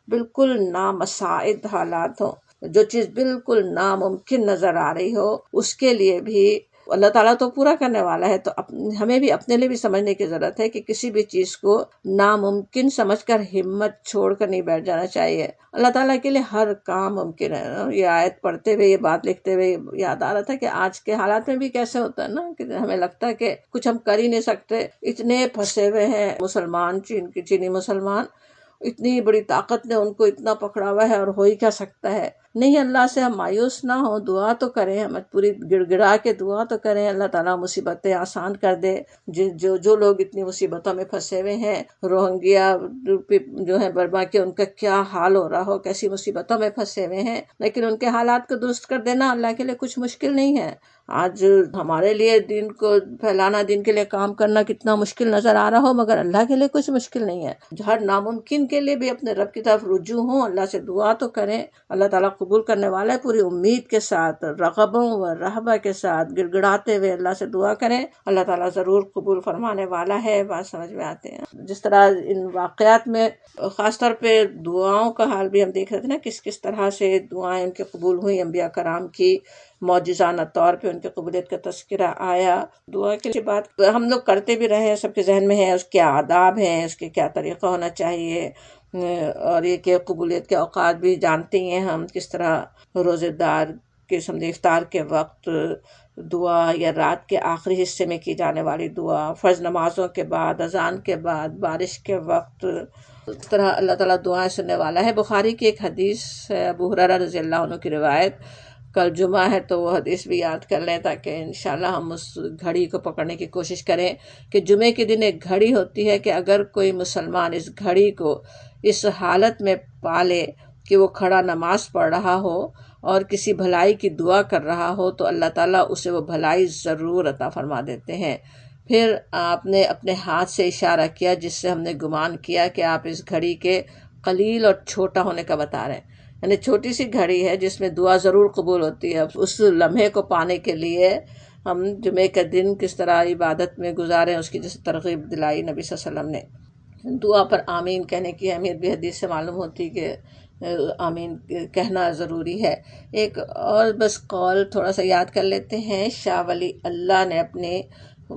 بالکل نامساعد حالات ہوں، جو چیز بالکل ناممکن نظر آ رہی ہو اس کے لیے بھی اللہ تعالیٰ تو پورا کرنے والا ہے. تو ہمیں بھی اپنے لیے بھی سمجھنے کی ضرورت ہے کہ کسی بھی چیز کو ناممکن سمجھ کر ہمت چھوڑ کر نہیں بیٹھ جانا چاہیے. اللہ تعالیٰ کے لیے ہر کام ممکن ہے. یہ آیت پڑھتے ہوئے، یہ بات لکھتے ہوئے یاد آ رہا تھا کہ آج کے حالات میں بھی کیسے ہوتا ہے نا، کہ ہمیں لگتا ہے کہ کچھ ہم کر ہی نہیں سکتے. اتنے پھنسے ہوئے ہیں مسلمان، چینی مسلمان، اتنی بڑی طاقت نے ان کو اتنا پکڑا ہوا ہے، اور ہو ہی کیا سکتا ہے. نہیں، اللہ سے ہم مایوس نہ ہوں، دعا تو کریں، ہم پوری گڑ گڑا کے دعا تو کریں اللہ تعالیٰ مصیبتیں آسان کر دے. جو لوگ اتنی مصیبتوں میں پھنسے ہوئے ہیں، روہنگیا جو ہے برما کے، ان کا کیا حال ہو رہا ہو، کیسی مصیبتوں میں پھنسے ہوئے ہیں، لیکن ان کے حالات کو درست کر دینا اللہ کے لیے کچھ مشکل نہیں ہے. آج ہمارے لیے دین کو پھیلانا، دین کے لیے کام کرنا کتنا مشکل نظر آ رہا ہو، مگر اللہ کے لیے کچھ مشکل نہیں ہے. ہر ناممکن کے لیے بھی اپنے رب کی طرف رجوع ہوں، اللہ سے دعا تو کریں. اللہ تعالیٰ قبول کرنے والا ہے. پوری امید کے ساتھ، رغبوں و رہبہ کے ساتھ، گڑ گڑاتے ہوئے اللہ سے دعا کریں، اللہ تعالیٰ ضرور قبول فرمانے والا ہے. بات سمجھ میں آتے ہیں. جس طرح ان واقعات میں خاص طور پہ دعاؤں کا حال بھی ہم دیکھ رہے تھے نا، کس طرح سے دعائیں ان کے قبول ہوئی. انبیاء کرام کی معجزانہ طور پہ ان کی قبولیت کا تذکرہ آیا. دعا کی بات ہم لوگ کرتے بھی رہے ہیں، سب کے ذہن میں ہے اس کے آداب ہیں، اس کے کیا طریقہ ہونا چاہیے، اور یہ کہ قبولیت کے اوقات بھی جانتے ہیں ہم، کس طرح روزے دار کے سمجھے افطار کے وقت دعا، یا رات کے آخری حصے میں کی جانے والی دعا، فرض نمازوں کے بعد، اذان کے بعد، بارش کے وقت، اس طرح اللہ تعالیٰ دعائیں سننے والا ہے. بخاری کی ایک حدیث ہے، ابو ہریرہ رضی اللہ عنہ کی روایت. کل جمعہ ہے تو وہ حدیث بھی یاد کر لیں تاکہ انشاءاللہ ہم اس گھڑی کو پکڑنے کی کوشش کریں کہ جمعے کے دن ایک گھڑی ہوتی ہے کہ اگر کوئی مسلمان اس گھڑی کو اس حالت میں پالے کہ وہ کھڑا نماز پڑھ رہا ہو اور کسی بھلائی کی دعا کر رہا ہو، تو اللہ تعالیٰ اسے وہ بھلائی ضرور عطا فرما دیتے ہیں. پھر آپ نے اپنے ہاتھ سے اشارہ کیا جس سے ہم نے گمان کیا کہ آپ اس گھڑی کے قلیل اور چھوٹا ہونے کا بتا رہے ہیں. یعنی چھوٹی سی گھڑی ہے جس میں دعا ضرور قبول ہوتی ہے. اس لمحے کو پانے کے لیے ہم جمعے کا دن کس طرح عبادت میں گزاریں، اس کی جس ترغیب دلائی نبی صلی اللہ علیہ وسلم نے. دعا پر آمین کہنے کی اہمیت بھی حدیث سے معلوم ہوتی کہ آمین کہنا ضروری ہے. ایک اور بس قول تھوڑا سا یاد کر لیتے ہیں. شاہ ولی اللہ نے اپنے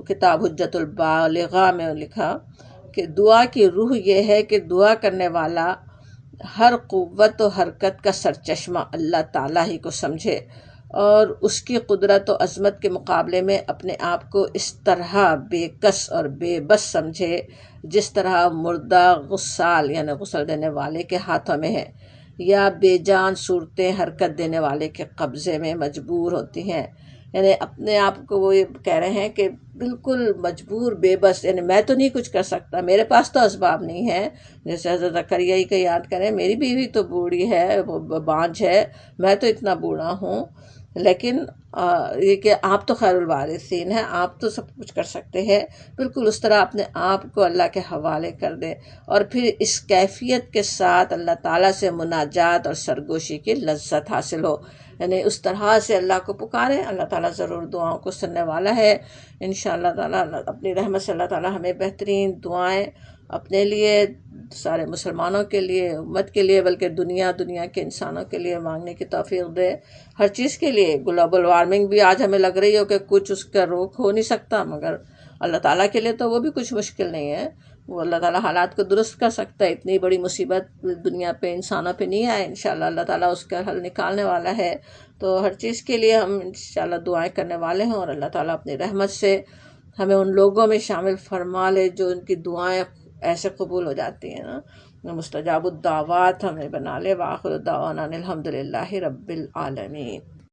کتاب حجت البالغہ میں لکھا کہ دعا کی روح یہ ہے کہ دعا کرنے والا ہر قوت و حرکت کا سرچشمہ اللہ تعالیٰ ہی کو سمجھے، اور اس کی قدرت و عظمت کے مقابلے میں اپنے آپ کو اس طرح بے کس اور بے بس سمجھے جس طرح مردہ غسال یعنی غسل دینے والے کے ہاتھوں میں ہے، یا بے جان صورتیں حرکت دینے والے کے قبضے میں مجبور ہوتی ہیں. یعنی اپنے آپ کو وہ یہ کہہ رہے ہیں کہ بالکل مجبور، بے بس، یعنی میں تو نہیں کچھ کر سکتا، میرے پاس تو اسباب نہیں ہے. جیسے حضرت زکریا ہی کا یاد کریں، میری بیوی تو بوڑھی ہے، بانجھ ہے، میں تو اتنا بوڑھا ہوں، لیکن یہ کہ آپ تو خیر الوارثین ہیں، آپ تو سب کچھ کر سکتے ہیں. بالکل اس طرح اپنے آپ کو اللہ کے حوالے کر دیں، اور پھر اس کیفیت کے ساتھ اللہ تعالیٰ سے مناجات اور سرگوشی کی لذت حاصل ہو. یعنی اس طرح سے اللہ کو پکاریں، اللہ تعالیٰ ضرور دعاؤں کو سننے والا ہے. انشاءاللہ تعالیٰ اپنی رحمت سے اللہ تعالیٰ ہمیں بہترین دعائیں اپنے لیے، سارے مسلمانوں کے لیے، امت کے لیے، بلکہ دنیا کے انسانوں کے لیے مانگنے کی توفیق دے. ہر چیز کے لیے. گلوبل وارمنگ بھی آج ہمیں لگ رہی ہو کہ کچھ اس کا روک ہو نہیں سکتا، مگر اللہ تعالیٰ کے لیے تو وہ بھی کچھ مشکل نہیں ہے. وہ اللہ تعالیٰ حالات کو درست کر سکتا ہے. اتنی بڑی مصیبت دنیا پہ، انسانوں پہ نہیں آئے. انشاءاللہ اللہ تعالیٰ اس کا حل نکالنے والا ہے. تو ہر چیز کے لیے ہم انشاءاللہ دعائیں کرنے والے ہیں، اور اللہ تعالیٰ اپنی رحمت سے ہمیں ان لوگوں میں شامل فرما لے جو ان کی دعائیں ایسے قبول ہو جاتی ہیں نا. مستجاب الدعوات ہمیں بنا لے. وآخر دعوانا الحمدللہ رب العالمین.